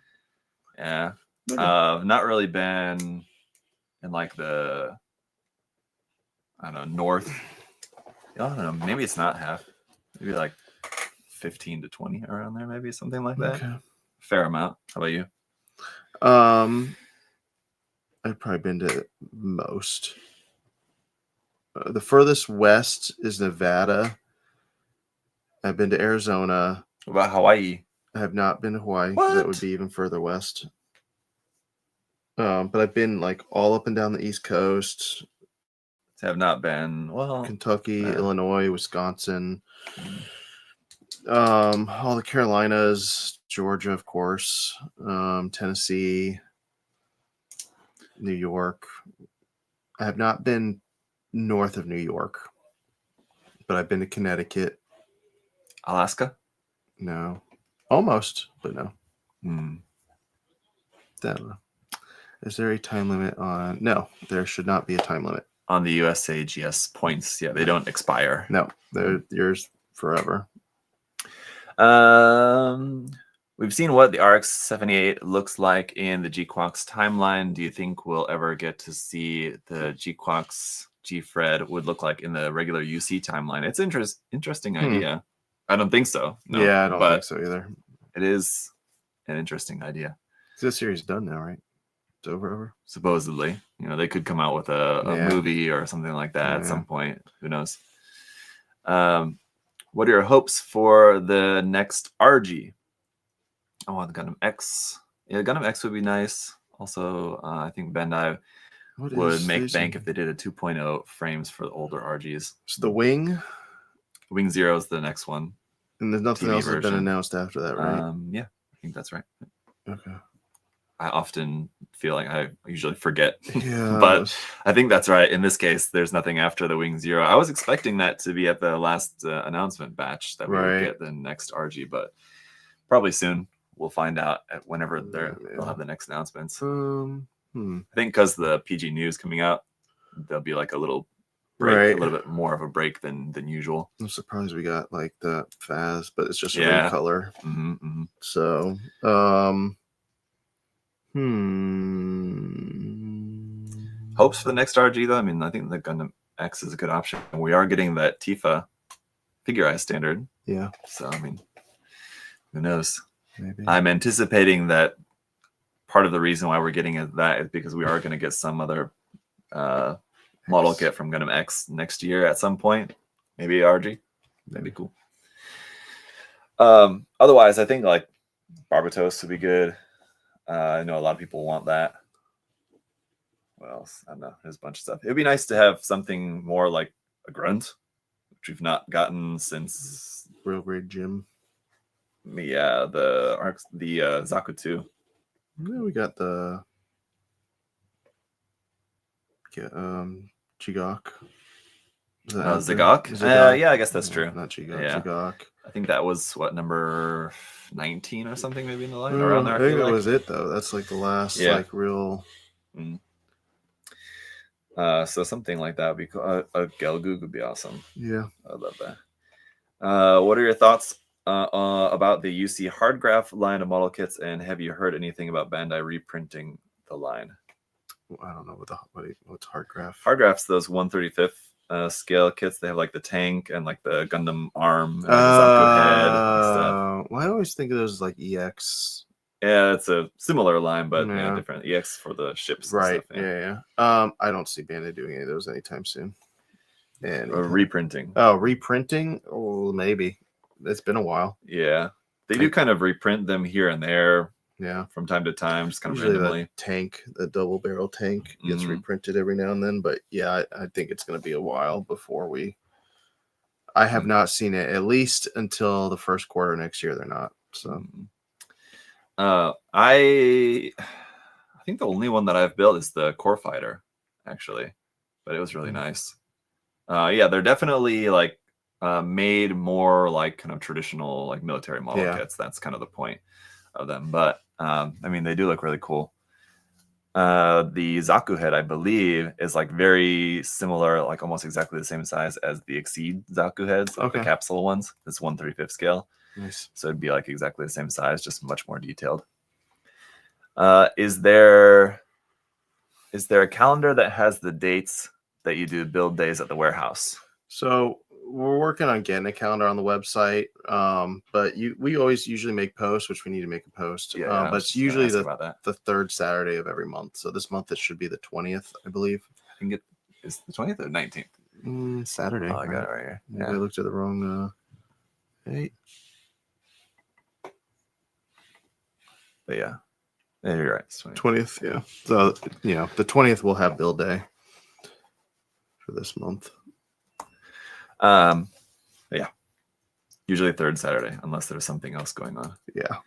yeah. Not really been in like the north. I don't know. Maybe it's not half. Maybe like 15 to 20 around there, maybe something like that. Okay. Fair amount. How about you? I've probably been to most. The furthest west is Nevada. I've been to Arizona. What about Hawaii? I have not been to Hawaii. That would be even further west. But I've been like all up and down the East Coast. Have not been Kentucky, Illinois, Wisconsin, all the Carolinas, Georgia, of course, Tennessee, New York. I have not been north of New York, but I've been to Connecticut. Alaska? No. Almost, but no. Don't know. Is there a time limit on? No, there should not be a time limit. On the USAGS points, yeah, they don't expire. No, they're yours forever. We've seen what the RX-78 looks like in the GQuox timeline. Do you think we'll ever get to see the GQuox GFred would look like in the regular UC timeline? It's interesting idea. I don't think so. No, yeah, I don't think so either. It is an interesting idea. This series is done now, right? It's over. Supposedly, they could come out with a movie or something like that at some point. Who knows? What are your hopes for the next RG? I want the Gundam X. Yeah, Gundam X would be nice. Also, I think Bandai would make bank if they did a 2.0 frames for the older RGs. So the Wing Zero is the next one. And there's nothing else that's been announced after that, right? Yeah, I think that's right. Okay. I often feel like I usually forget, yeah, but I think that's right. In this case, there's nothing after the Wing Zero. I was expecting that to be at the last announcement batch that we would get the next RG, but probably soon. We'll find out whenever they'll have the next announcements. I think because the PG News coming out, there'll be like a little break, a little bit more of a break than usual. I'm surprised we got like the Faz, but it's just a red color. So, hopes for the next RG though. I mean, I think the Gundam X is a good option. We are getting that Tifa figurized standard. Yeah. So I mean, who knows? Maybe. I'm anticipating that part of the reason why we're getting that is because we are going to get some other model kit from Gundam X next year at some point. Maybe RG. That'd be cool. Otherwise, I think like Barbatos would be good. I know a lot of people want that. What else? I don't know. There's a bunch of stuff. It'd be nice to have something more like a grunt, which we've not gotten since Real Grade Gym. Yeah, the Zaku 2. Yeah, we got the Chigok. Zagok? Yeah, I guess that's true. Not Chigok, Zagok. I think that was number 19 or something, maybe in the line around there. I think that was it though. That's like the last like real. So something like that would be cool. A Gelgoog would be awesome. Yeah, I love that. What are your thoughts about the UC Hardgraph line of model kits, and have you heard anything about Bandai reprinting the line? I don't know what's Hardgraph. Hardgraph's those 1/35th scale kits. They have like the tank and like the Gundam arm and like the Zaku head and stuff. Well, I always think of those as like EX. Yeah, it's a similar line, but different. EX for the ships. Right. And stuff, yeah. I don't see Bandai doing any of those anytime soon. And reprinting. Oh, reprinting? Oh, maybe. It's been a while. Yeah. They do kind of reprint them here and there. Yeah. From time to time, just kind of usually randomly. The tank, the double barrel tank gets reprinted every now and then. But yeah, I think it's going to be a while before I have not seen it, at least until the first quarter next year. They're not. So I think the only one that I've built is the Core Fighter, actually. But it was really nice. Yeah, they're definitely like made more like kind of traditional like military model kits. That's kind of the point of them. But I mean, they do look really cool. The Zaku head, I believe, is like very similar, like almost exactly the same size as the Exceed Zaku heads, like the capsule ones. It's 1/35th scale. Nice. So it'd be like exactly the same size, just much more detailed. Is there a calendar that has the dates that you do build days at the warehouse? So we're working on getting a calendar on the website, but we always usually make posts, which we need to make a post. But it's usually the third Saturday of every month. So this month it should be the 20th, I believe. I think it is the 20th or 19th. Saturday. Oh, I got it right here. Yeah. I looked at the wrong date. But yeah, you're right. 20th, yeah. So the 20th will have build day for this month. Yeah, usually third Saturday, unless there's something else going on. Yeah.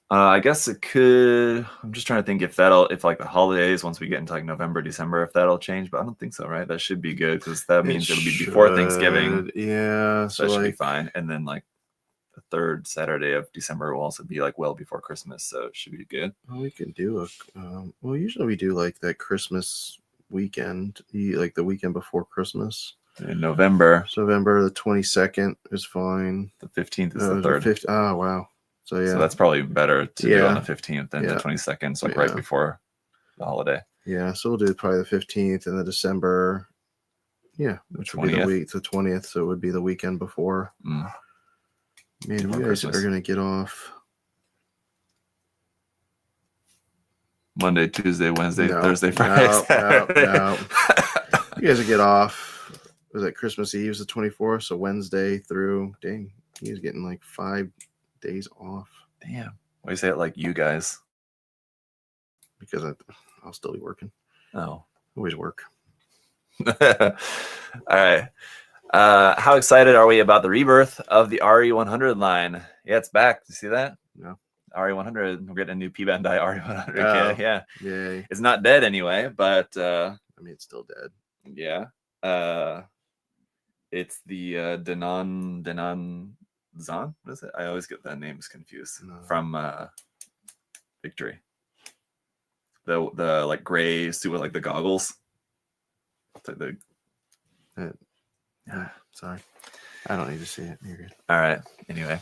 I guess it could. I'm just trying to think if like the holidays, once we get into like November, December, if that'll change, but I don't think so, right? That should be good because that means it'll be before Thanksgiving. Yeah, so that should be fine. And then like the third Saturday of December will also be like well before Christmas, so it should be good. Well, we can do usually we do like that Christmas weekend, like the weekend before Christmas. In November. November the 22nd is fine. The 15th is the 3rd. Oh, wow. So, yeah. So that's probably better to do on the 15th than the 22nd. So, like right before the holiday. Yeah. So, we'll do probably the 15th and the December. Yeah. Which would be the 20th. So, it would be the weekend before. Man, you guys are going to get off Monday, Tuesday, Wednesday, Thursday, Friday. No. You guys will get off. Was it Christmas Eve? The 24th, so Wednesday through. Dang, he's getting like 5 days off. Damn. Why do you say it like you guys? Because I'll still be working. Oh, always work. All right. How excited are we about the rebirth of the RE100 line? Yeah, it's back. You see that? No. RE100. We're getting a new P Bandai RE100 kit. Yeah. Yay. It's not dead anyway, but I mean, it's still dead. Yeah. It's the Denon Zan. What is it? I always get the names confused. From Victory. The like gray suit with like the goggles. Sorry, I don't need to see it. You're good. All right. Anyway,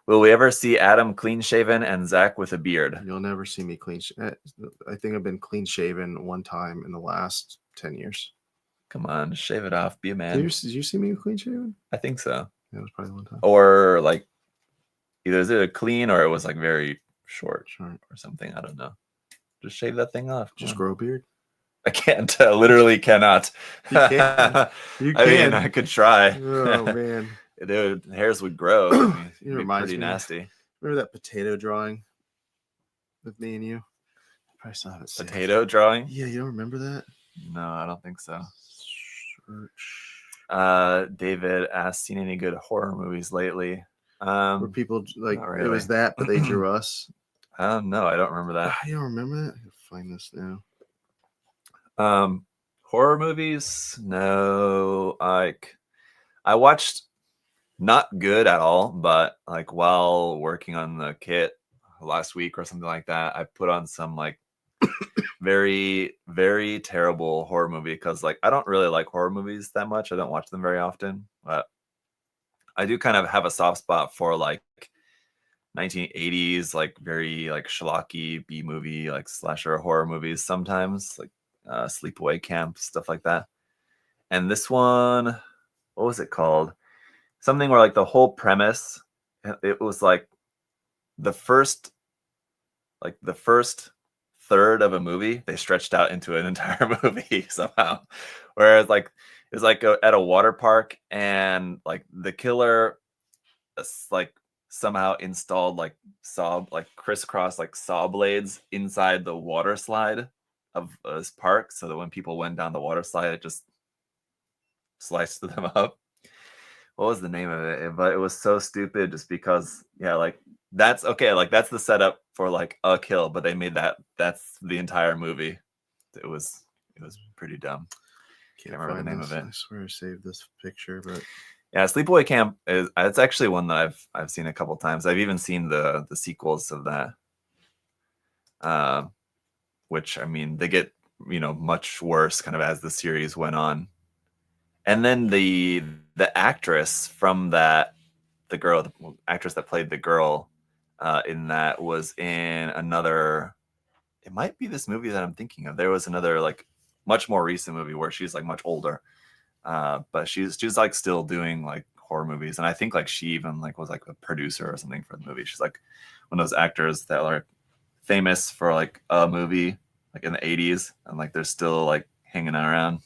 will we ever see Adam clean shaven and Zach with a beard? You'll never see me clean. I think I've been clean shaven one time in the last 10 years. Come on, shave it off. Be a man. Did you see me clean shaven? I think so. Yeah, it was probably one time. Or like either is it a clean or it was like very short or something. I don't know. Just shave that thing off. Just grow a beard. I can't. Literally cannot. You can. You can. I mean, I could try. Oh man, dude, hairs would grow. It reminds me. Nasty. Remember that potato drawing with me and you? I probably saw it. Potato drawing? Yeah, you don't remember that? No, I don't think so. Search. David asked, seen any good horror movies lately? Where people like really. It was that, but they drew us. No, I don't remember that. You don't remember that? I can find this now. Horror movies? No. Like I watched not good at all, but like while working on the kit last week or something like that, I put on some like very, very terrible horror movie because like I don't really like horror movies that much. I don't watch them very often, but I do kind of have a soft spot for like 1980s, like very like schlocky B movie, like slasher horror movies sometimes, like Sleepaway Camp, stuff like that. And this one, what was it called? Something where like the whole premise, it was like the first third of a movie they stretched out into an entire movie somehow. Whereas like it's like at a water park, and like the killer like somehow installed like crisscross like saw blades inside the water slide of this park, so that when people went down the water slide, it just sliced them up. What was the name of it? But it was so stupid, just because like that's okay, like that's the setup for like a kill, but they made that's the entire movie. It was pretty dumb. Can't remember the name of it. I swear I saved this picture, but yeah, Sleepaway Camp it's actually one that I've seen a couple times. I've even seen the sequels of that, which I mean they get much worse kind of as the series went on. And then the actress from that, the actress that played the girl in that was in another. It might be this movie that I'm thinking of. There was another like much more recent movie where she's like much older, but she's like still doing like horror movies, and I think like she even like was like a producer or something for the movie. She's like one of those actors that are famous for like a movie like in the 80s, and like they're still like hanging around.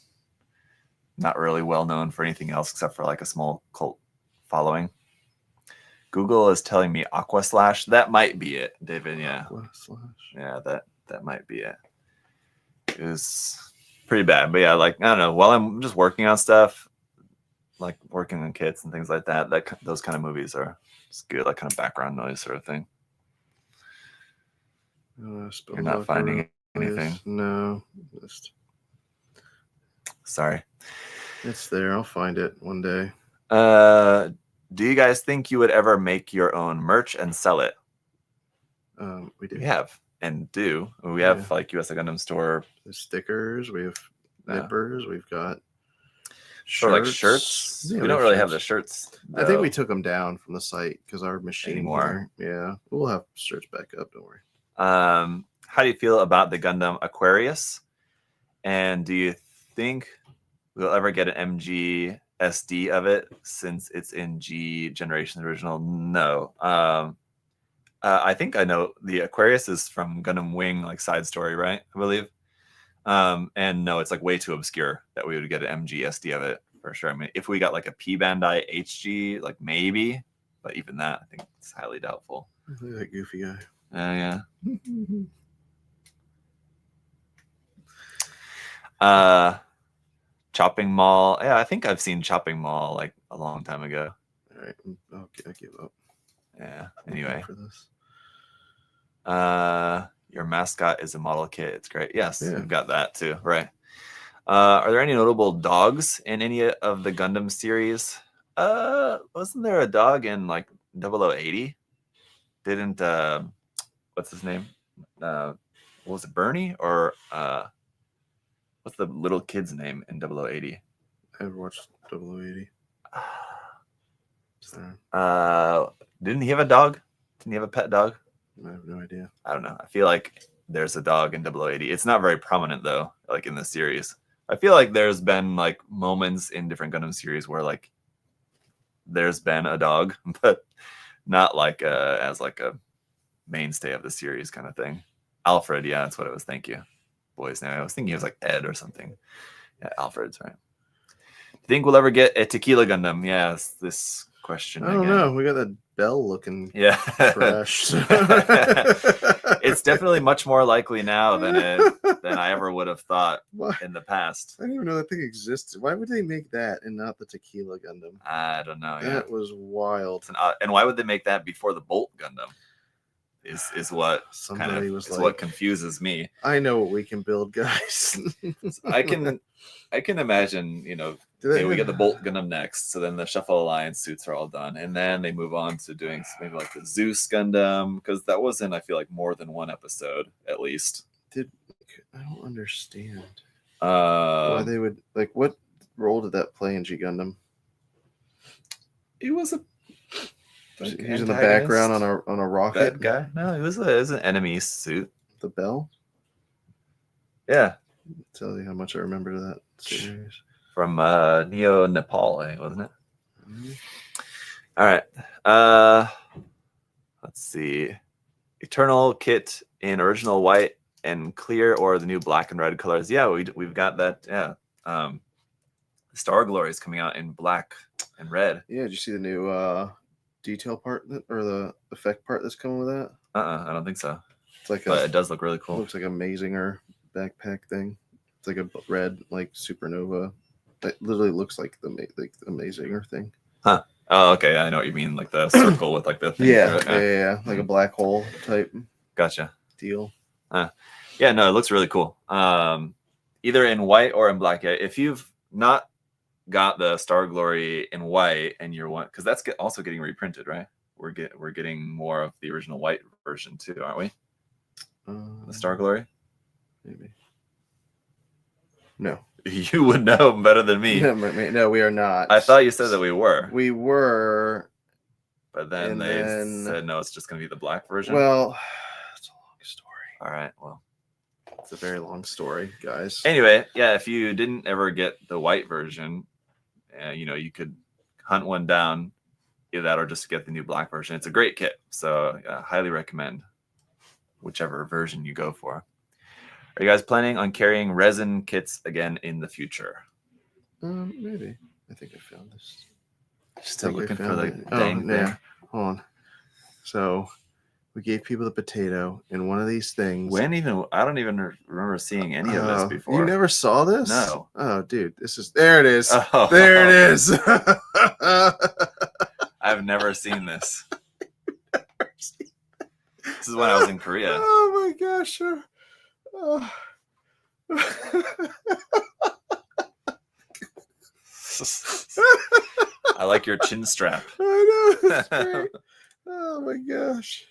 Not really well known for anything else except for like a small cult following. Google is telling me Aqua Slash. That might be it, David. Yeah. Aqua Slash. Yeah, that might be it. It was pretty bad. But yeah, like I don't know, while I'm just working on stuff, like working on kits and things like that, those kind of movies are just good, like kind of background noise sort of thing. You're not finding anything? No. Sorry. It's there. I'll find it one day. Do you guys think you would ever make your own merch and sell it? We do. We have and do. We have like US Gundam Store. There's stickers. We have nippers. We've got shirts. Or like shirts. Yeah, we don't really have the shirts, though. I think we took them down from the site because our machine anymore. Yeah, we'll have shirts back up. Don't worry. How do you feel about the Gundam Aquarius? And do you think we'll ever get an MG SD of it, since it's in G Generation Original? No. I think I know the Aquarius is from Gundam Wing, like side story, right? I believe. And no, it's like way too obscure that we would get an MG SD of it for sure. I mean, if we got like a P Bandai HG, like maybe, but even that, I think it's highly doubtful. Look at that goofy guy. Yeah. Chopping Mall. Yeah, I think I've seen Chopping Mall like a long time ago. All right, I give up. Yeah. Anyway. For this. Your mascot is a model kit. It's great. Yes, we've got that too. Right. Are there any notable dogs in any of the Gundam series? Wasn't there a dog in like 0080? Didn't what's his name? Was it Bernie or what's the little kid's name in 0080? I ever watched 0080. Didn't he have a dog? Didn't he have a pet dog? I have no idea. I don't know. I feel like there's a dog in 0080. It's not very prominent though, like in the series. I feel like there's been like moments in different Gundam series where like there's been a dog, but not like as like a mainstay of the series kind of thing. Alfred, yeah, that's what it was. Thank you. Boy's name. I was thinking it was like Ed or something. Yeah, Alfred's right. Do you think we'll ever get a Tequila Gundam? Yeah, this question. I don't know. We got that bell looking trash. It's definitely much more likely now than I ever would have thought in the past. I didn't even know that thing existed. Why would they make that and not the Tequila Gundam? I don't know. That was wild. And why would they make that before the Bolt Gundam? Is what somebody was like, what confuses me. I know what we can build, guys. I can imagine, okay, we get the Bolt Gundam next, so then the Shuffle Alliance suits are all done, and then they move on to doing maybe like the Zeus Gundam, because that was in, I feel like, more than one episode at least. I don't understand why they would like. What role did that play in G Gundam? He was a. He's in the background on a rocket. That guy? No, it was an enemy suit. The bell. Yeah. Tell you how much I remember that series. From Neo Nepal, wasn't it? Mm-hmm. All right. Let's see. Eternal kit in original white and clear, or the new black and red colors. Yeah, we've got that. Yeah. Star Glory is coming out in black and red. Yeah, did you see the new detail part or the effect part that's coming with that? I don't think so. It's like but it does look really cool. Looks like Amazinger backpack thing. It's like a red like supernova. That literally looks like the Amazinger thing. Huh. Oh, okay. I know what you mean. Like the circle with like the thing. Yeah. Like a black hole type. Gotcha. Deal. Yeah, no, it looks really cool. Either in white or in black. If you've not got the Star Glory in white and you're one, because that's also getting reprinted, right? We're getting more of the original white version too, aren't we? The Star Glory. Maybe. No. You would know better than me. No, we are not. I thought you said that we were. We were. But then they said, no, it's just going to be the black version. Well, it's a long story. All right. Well, it's a very long story, guys. Anyway, yeah, if you didn't ever get the white version, you could hunt one down, either that or just get the new black version. It's a great kit. So highly recommend whichever version you go for. Are you guys planning on carrying resin kits again in the future? Maybe. I think I found this. Still looking for the dang thing. Yeah. Hold on. So we gave people the potato in one of these things. I don't even remember seeing any of this before. You never saw this? No. Oh, dude, there it is. Oh. There it is. I've never seen this. This is when I was in Korea. Oh my gosh. I like your chin strap. I know. That's great. Oh my gosh.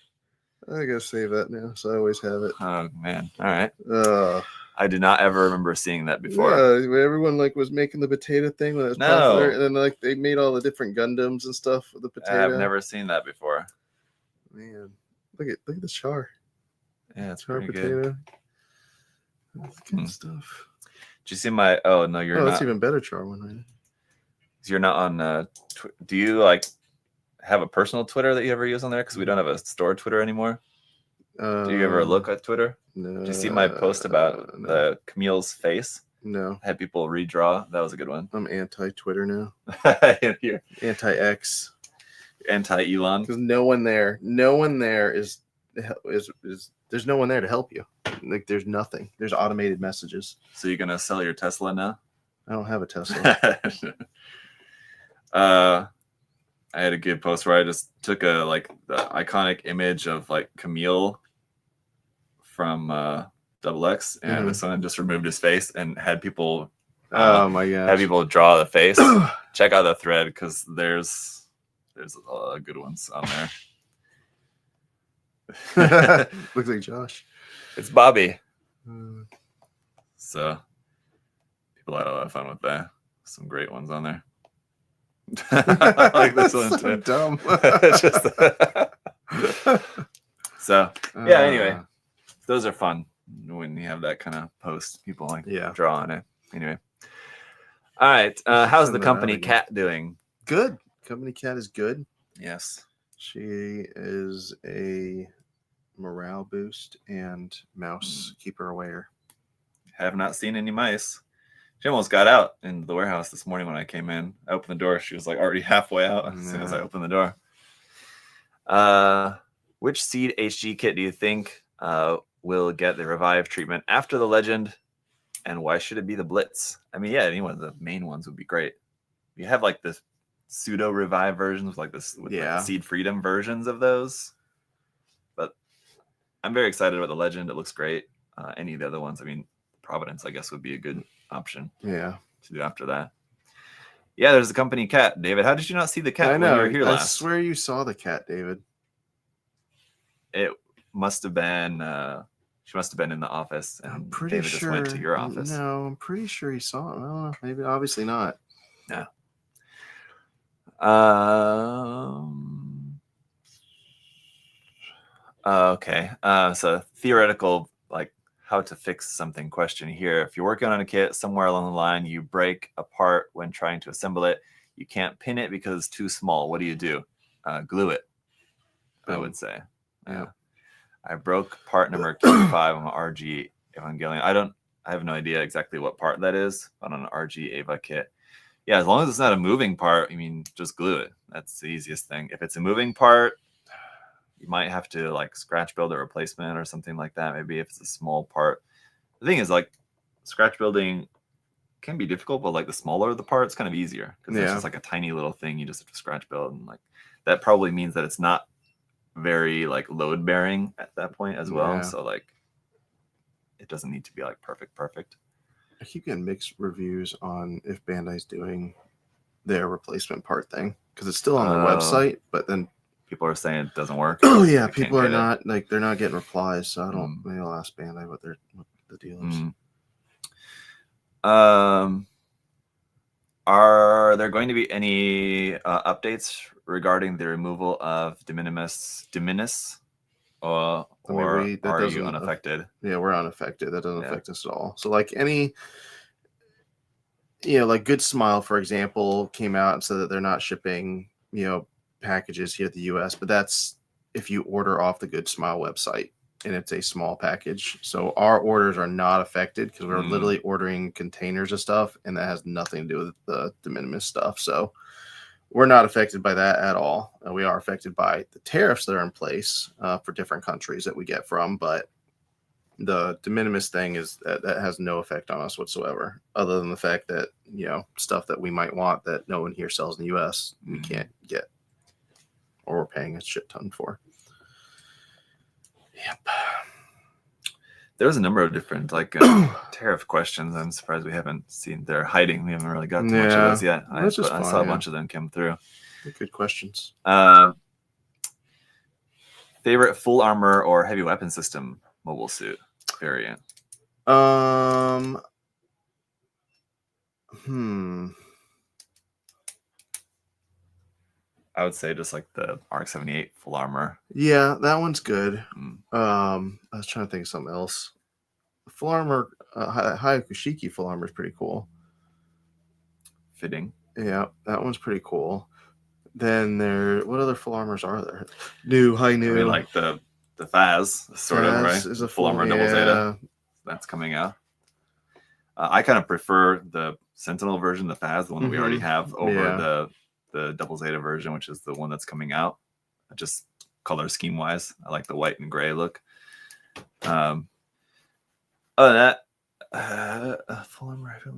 I gotta save that now, so I always have it. Oh man. All right. I did not ever remember seeing that before. Yeah, everyone was making the potato thing when it was popular, and then they made all the different Gundams and stuff with the potato. I've never seen that before. Man, look at the char. Yeah, it's char pretty potato. good. That's good stuff. Did you see my? Oh no, you're not. That's even better char one, right? You're not on. Do you have a personal Twitter that you ever use on there? Because we don't have a store Twitter anymore. Do you ever look at Twitter? No. Did you see my post about the Camille's face? No. I had people redraw. That was a good one. I'm anti-Twitter now. You're anti-X. Anti-Elon. Because no one there is there's no one there to help you. Like there's nothing. There's automated messages. So you're gonna sell your Tesla now? I don't have a Tesla. I had a good post where I just took the iconic image of Camille from XX, and someone just removed his face and had people. Oh my gosh! Had people draw the face. Check out the thread because there's a lot of good ones on there. Looks like Josh. It's Bobby. So people had a lot of fun with that. Some great ones on there. I like this one too. Dumb. So yeah. Anyway, those are fun when you have that kind of post. People draw on it. Anyway. All right. How's the company cat doing? Good. Company cat is good. Yes. She is a morale boost and mouse keeper aware. Have not seen any mice. She almost got out in the warehouse this morning when I came in. I opened the door. She was already halfway out as soon as I opened the door. Which Seed HG kit do you think will get the revive treatment after the legend? And why should it be the Blitz? I mean, yeah, any one of the main ones would be great. You have the pseudo revive versions with the Seed Freedom versions of those. But I'm very excited about the legend. It looks great. Any of the other ones, I mean, Providence, I guess, would be a good option. Yeah. To do after that. Yeah, there's the company cat. David, how did you not see the cat when you were here last? I swear you saw the cat, David. It must have been. She must have been in the office, and I'm pretty David sure. just went to your office. No, I'm pretty sure he saw it. I don't know. Maybe, obviously not. No. Okay. So theoretical, like how to fix something question here. If you're working on a kit somewhere along the line, you break a part when trying to assemble it. You can't pin it because it's too small. What do? Glue it, I would say. Yeah. I broke part number Q5 on an RG Evangelion. I have no idea exactly what part that is, but on an RG Ava kit. Yeah, as long as it's not a moving part, just glue it. That's the easiest thing. If it's a moving part, you might have to like scratch build a replacement or something like that. Maybe if it's a small part. The thing is, like, scratch building can be difficult, but like the smaller the part, it's kind of easier because it's just like a tiny little thing you just have to scratch build, and like that probably means that it's not very like load bearing at that point as well. So like it doesn't need to be like perfect. I keep getting mixed reviews on if Bandai's doing their replacement part thing because it's still on their website, but then people are saying it doesn't work. Oh yeah, people are not like they're not getting replies, so I don't. Maybe I'll ask Bandai what the deal is. Are there going to be any updates regarding the removal of de minimis, or are you unaffected? Yeah, we're unaffected. That doesn't affect us at all. So like any, like Good Smile, for example, came out and said that they're not shipping, packages here at the U.S., but that's if you order off the Good Smile website and it's a small package. So our orders are not affected because we're literally ordering containers of stuff, and that has nothing to do with the de minimis stuff. So we're not affected by that at all. We are affected by the tariffs that are in place for different countries that we get from, but the de minimis thing is that has no effect on us whatsoever, other than the fact that, stuff that we might want that no one here sells in the U.S. we can't get, or we're paying a shit ton for. Yep. There's a number of different tariff questions. I'm surprised we haven't seen. They're hiding. We haven't really got to much of those yet. I saw a bunch of them come through. Good questions. Favorite full armor or heavy weapon system mobile suit variant? I would say just like the ARC-78 full armor. Yeah, that one's good. I was trying to think of something else. Full armor, Hayakushiki full armor is pretty cool. Fitting. Yeah, that one's pretty cool. Then what other full armors are there? High new. I mean, like the Faz, sort of, right? Is a full armor double Zeta. That's coming out. I kind of prefer the Sentinel version, the Faz, the one that we already have, over the double Zeta version, which is the one that's coming out. Just color scheme wise, I like the white and gray look. Other than that, full armor. I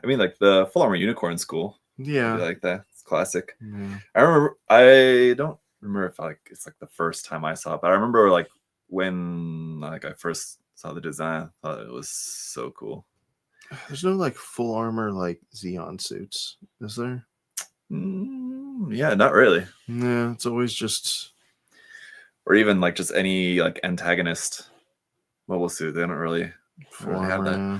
mean, like the full armor unicorn school. Yeah, I like that. It's classic. Yeah. I don't remember if it's like the first time I saw it, but I remember like when I first saw the design, I thought it was so cool. There's no like full armor like Xeon suits, is there? Yeah, not really. Yeah, it's always just, or even like just any like antagonist mobile suit. They don't really have that. Yeah.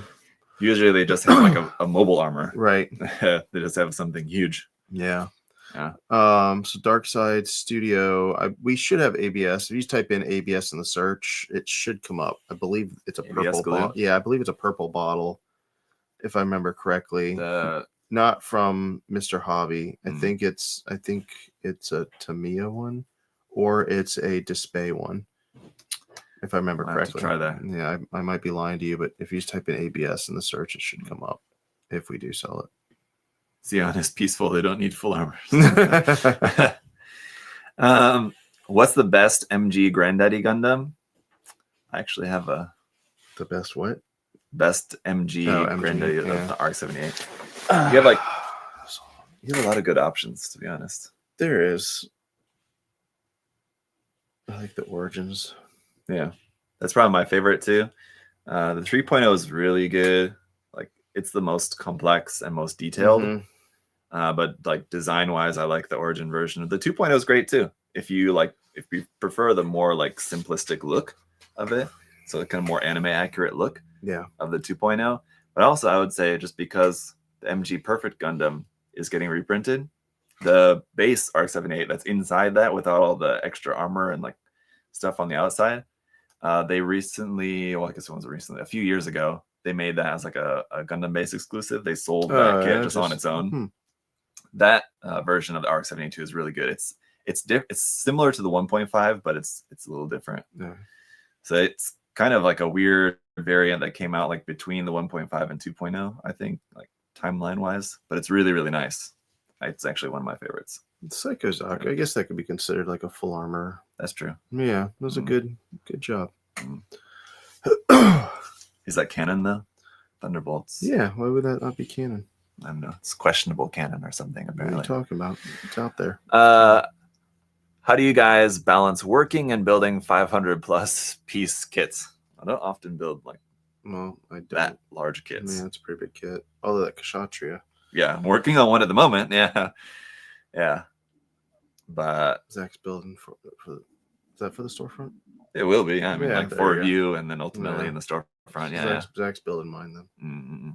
Usually they just have like a mobile armor, right? They just have something huge. Yeah. So Dark Side Studio, we should have ABS. If you just type in ABS in the search, it should come up. I believe it's a purple bottle. Yeah, I believe it's a purple bottle, if I remember correctly. Not from Mr. Hobby. I think it's a Tamiya one, or it's a Display one, if I remember correctly. Try that. Yeah, I might be lying to you, but if you just type in ABS in the search, it should come up if we do sell it. Xeon is peaceful. They don't need full armors. What's the best MG Granddaddy Gundam? I actually have the best what? Best MG Granddaddy of the ARC-78. You have a lot of good options, to be honest. There is. I like the Origins. Yeah, that's probably my favorite too. The 3.0 is really good. Like, it's the most complex and most detailed. But like design wise, I like the Origin version. The 2.0 is great too. If you prefer the more like simplistic look of it, so kind of more anime accurate look of the 2.0. But also I would say, just because the MG Perfect Gundam is getting reprinted, the base ARC-78 that's inside that without all the extra armor and like stuff on the outside. They recently, well, I guess it wasn't recently, a few years ago, they made that as like a Gundam base exclusive. They sold that kit just on its own. That version of the ARC-72 is really good. It's similar to the 1.5, but it's a little different. Yeah. So it's kind of like a weird variant that came out like between the 1.5 and 2.0, I think, like timeline wise. But it's really, really nice. It's actually one of my favorites. Psycho Zaku, I guess that could be considered like a full armor. That's true. Yeah, that was a good job. Is that canon though? Thunderbolts. Yeah, why would that not be canon? I don't know. It's questionable canon or something, apparently. What are you talking about? It's out there. How do you guys balance working and building 500 plus piece kits? I don't often build like that large kits. Yeah, it's a pretty big kit. Although that Kshatriya. Yeah, I'm working on one at the moment. Yeah. Yeah. But Zach's building for is that for the storefront? It will be. I mean, like for review and then ultimately in the storefront. Yeah. Zach's building mine then. Mm-hmm.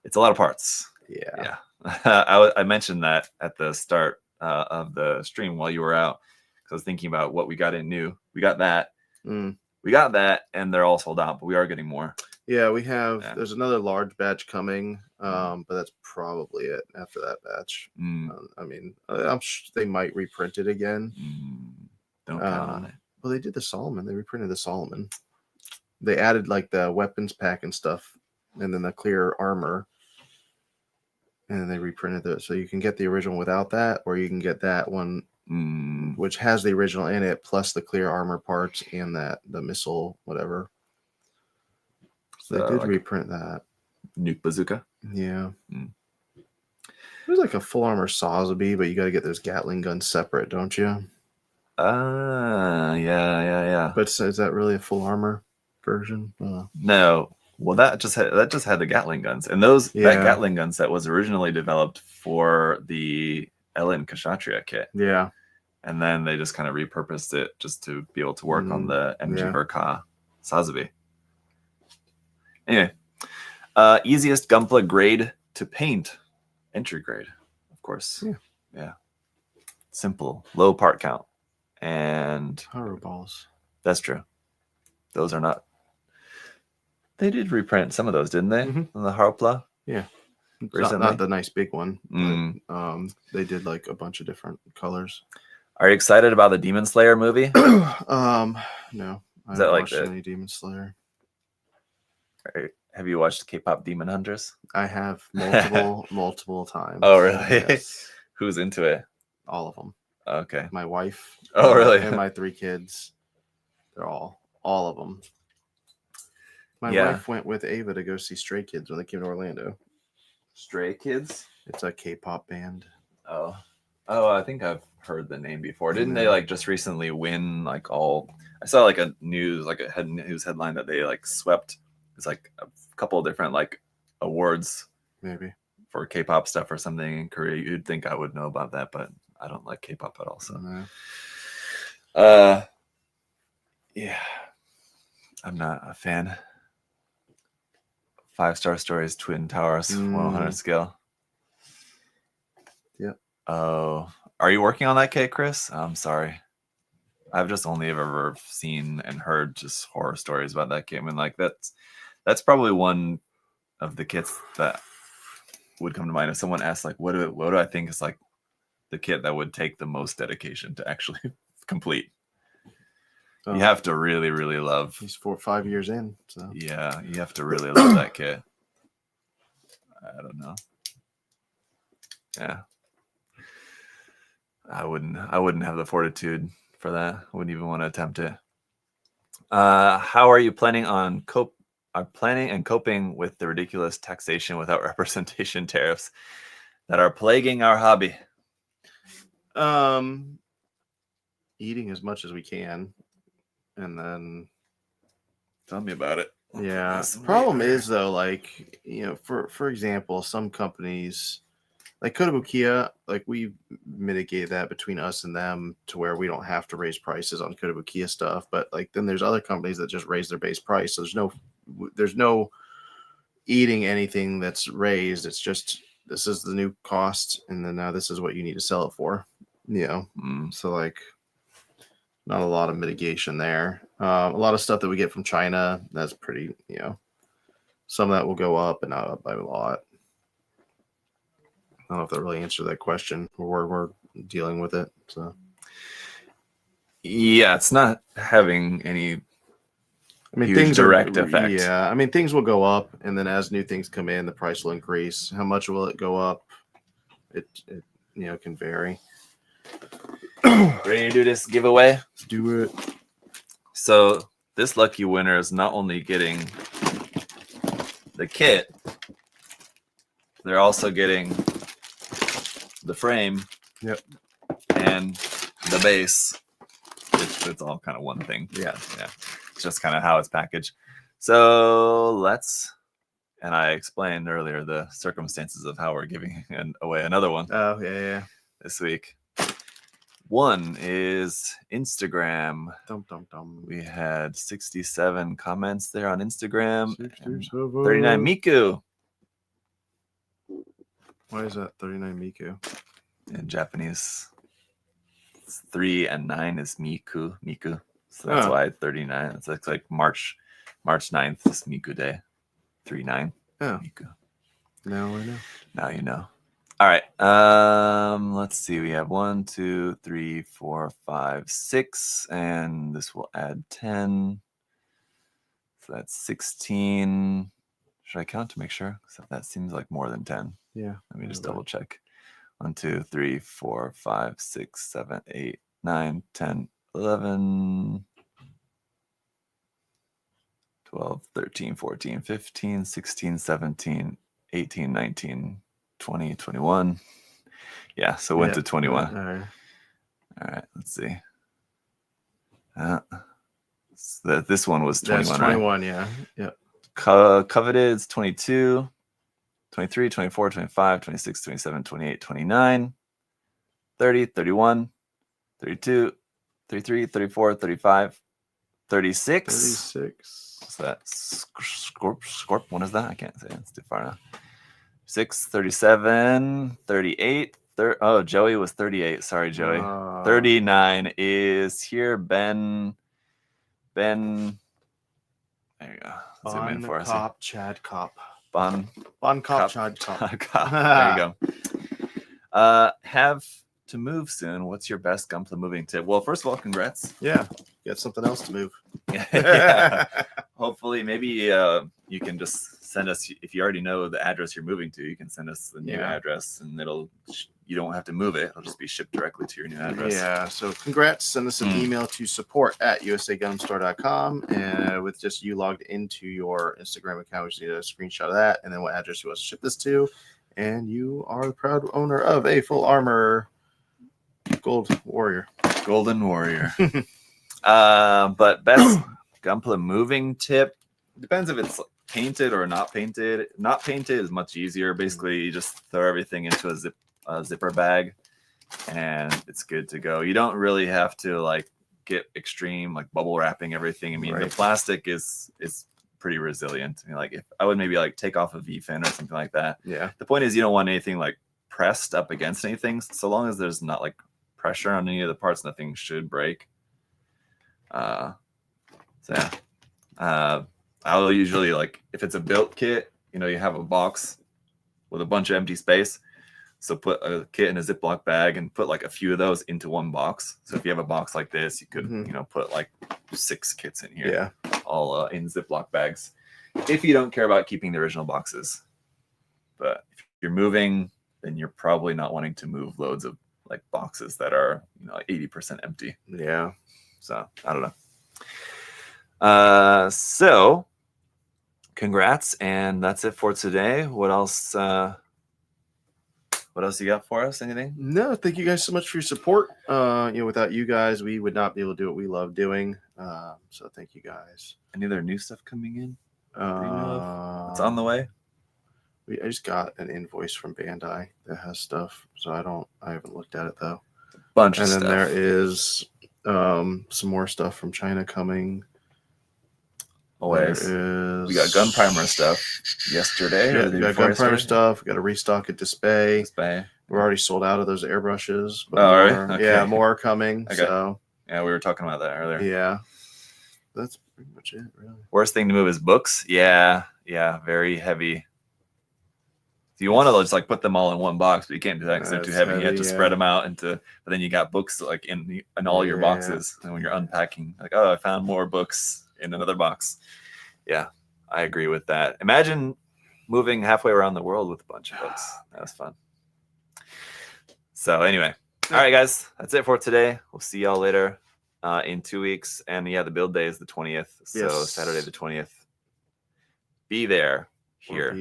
It's a lot of parts. Yeah. I mentioned that at the start of the stream while you were out, because I was thinking about what we got in new. We got that. We got that, and they're all sold out, but we are getting more. Yeah, we have. Yeah. There's another large batch coming, but that's probably it after that batch. I mean, I'm sure they might reprint it again. Don't count on it. Well, they did the Solomon. They reprinted the Solomon. They added like the weapons pack and stuff, and then the clear armor. And then they reprinted it, so you can get the original without that, or you can get that one, which has the original in it, plus the clear armor parts and the missile, whatever. So they did reprint that. Nuke bazooka. Yeah. There's like a full armor Sazabi, but you got to get those Gatling guns separate, don't you? Yeah. But is that really a full armor version? No. Well, that just had the Gatling guns, and that Gatling gun set was originally developed for the Ellen Kshatriya kit. Yeah, and then they just kind of repurposed it just to be able to work on the MG Verka Sazabi. Anyway, easiest Gunpla grade to paint, entry grade, of course. Yeah. Simple, low part count, and Haro balls. That's true. Those are not. They did reprint some of those, didn't they? On the Harpla? Yeah. Not the nice big one. But, they did like a bunch of different colors. Are you excited about the Demon Slayer movie? No. I haven't watched any Demon Slayer. Have you watched K-pop Demon Hunters? I have multiple times. Oh, really? Yes. Who's into it? All of them. Okay. My wife. Oh, really? And my 3 kids. They're all of them. My wife went with Ava to go see Stray Kids when they came to Orlando. Stray Kids? It's a K-pop band. Oh, I think I've heard the name before. Didn't they like just recently win like all? I saw like a news headline that they like swept. It's like a couple of different like awards, maybe for K-pop stuff or something in Korea. You'd think I would know about that, but I don't like K-pop at all. So, yeah, I'm not a fan. 5-star stories, Twin Towers, 100 scale. Yep. Oh, are you working on that kit, Chris? I'm sorry. I've just only ever seen and heard just horror stories about that kit. I mean, like that's probably one of the kits that would come to mind if someone asked, like, what do I think is like the kit that would take the most dedication to actually complete? You have to really, really love. He's 4 or 5 years in, so yeah, you have to really love that kit. I don't know. Yeah, I wouldn't have the fortitude for that. I wouldn't even want to attempt it. How are you planning and coping with the ridiculous taxation without representation tariffs that are plaguing our hobby? Eating as much as we can. And then tell me about it. Yeah. The problem is though, like, for example, some companies like Kotobukiya, like we mitigate that between us and them to where we don't have to raise prices on Kotobukiya stuff. But like then there's other companies that just raise their base price. So there's no eating anything that's raised. It's just this is the new cost, and then now this is what you need to sell it for. So like, not a lot of mitigation there. A lot of stuff that we get from China, that's pretty, some of that will go up, and not up by a lot. I don't know if that really answered that question, or we're dealing with it. So yeah, it's not having any huge things direct effect. Yeah, things will go up, and then as new things come in, the price will increase. How much will it go up? It can vary. Ready to do this giveaway? Let's do it. So this lucky winner is not only getting the kit, they're also getting the frame. Yep. And the base. It's all kind of one thing. Yeah. It's just kind of how it's packaged. So and I explained earlier the circumstances of how we're giving away another one. Oh, yeah. This week. One is Instagram. Dum, dum, dum. We had 67 comments there on Instagram. 67. 39 Miku. Why is that 39 Miku? In Japanese, 3 and 9 is Miku. So that's why 39. It's like March 9th is Miku Day. 3-9. Oh. Miku. Now I know. Now you know. All right. Let's see. We have 1, 2, 3, 4, 5, 6, and this will add 10. So that's 16. Should I count to make sure? So that seems like more than 10. Yeah. Let me just double check. 1, 2, 3, 4, 5, 6, 7, 8, 9, 10, 11, 12, 13, 14, 15, 16, 17, 18, 19, 20, 21. Yeah, so went to 21. All right, let's see. This one was 21, That's 21, right? yeah. Yep. Coveted is 22, 23, 24, 25, 26, 27, 28, 29, 30, 31, 32, 33, 34, 35, 36. 36. What's that? Scorp? What is that? I can't say it. It's too far now. 6, 37, 38. Joey was 38. Sorry, Joey. 39 is here. Ben. There you go. Zoom in for us. Chad Cop. Bon Cop, Chad Cop. There you go. Have to move soon. What's your best Gunpla moving tip? Well, first of all, congrats. Yeah. Got something else to move. Yeah. Hopefully, maybe you can just send us, if you already know the address you're moving to, you can send us the new address, and you don't have to move it. It'll just be shipped directly to your new address. Yeah. So congrats. Send us an email to support@usagundamstore.com, and with just you logged into your Instagram account, we just need a screenshot of that, and then what address you want to ship this to, and you are the proud owner of a full armor golden warrior. But best Gunpla moving tip depends if it's painted or not painted. Not painted is much easier. Basically, you just throw everything into a zipper bag, and it's good to go. You don't really have to get extreme bubble wrapping everything. I mean, the plastic is pretty resilient. If I would maybe take off a V-fin or something like that. Yeah. The point is you don't want anything pressed up against anything. So long as there's not pressure on any of the parts, nothing should break. I'll usually if it's a built kit, you have a box with a bunch of empty space. So put a kit in a Ziploc bag and put a few of those into one box. So if you have a box like this, you could, put 6 kits in here, all in Ziploc bags. If you don't care about keeping the original boxes, but if you're moving, then you're probably not wanting to move loads of boxes that are 80% empty. Yeah. So I don't know. So congrats, and that's it for today. What else you got for us? Anything? No, thank you guys so much for your support. Without you guys, we would not be able to do what we love doing. So thank you guys. Any other new stuff coming in? It's on the way. I just got an invoice from Bandai that has stuff, so I haven't looked at it though. Bunch of stuff. And then there is some more stuff from China coming. Always. There We got gun primer stuff yesterday. Yeah, or the we day got before gun primer yesterday. stuff. We got to restock at Display. Display. We're already sold out of those airbrushes. But Oh, more, really? Okay. Yeah, more are coming. Okay. So yeah, we were talking about that earlier. yeah, that's pretty much it, really. Worst thing to move is books. Yeah, very heavy. So you want to just like put them all in one box, but you can't do that because they're too heavy. You have to spread them out into. But then you got books like in all your boxes, and when you're unpacking, like, oh, I found more books in another box. Yeah, I agree with that. Imagine moving halfway around the world with a bunch of books. That was fun. So anyway, all right, guys, that's it for today. We'll see y'all later in 2 weeks. And yeah, the build day is the 20th. So Saturday the 20th. Be there here.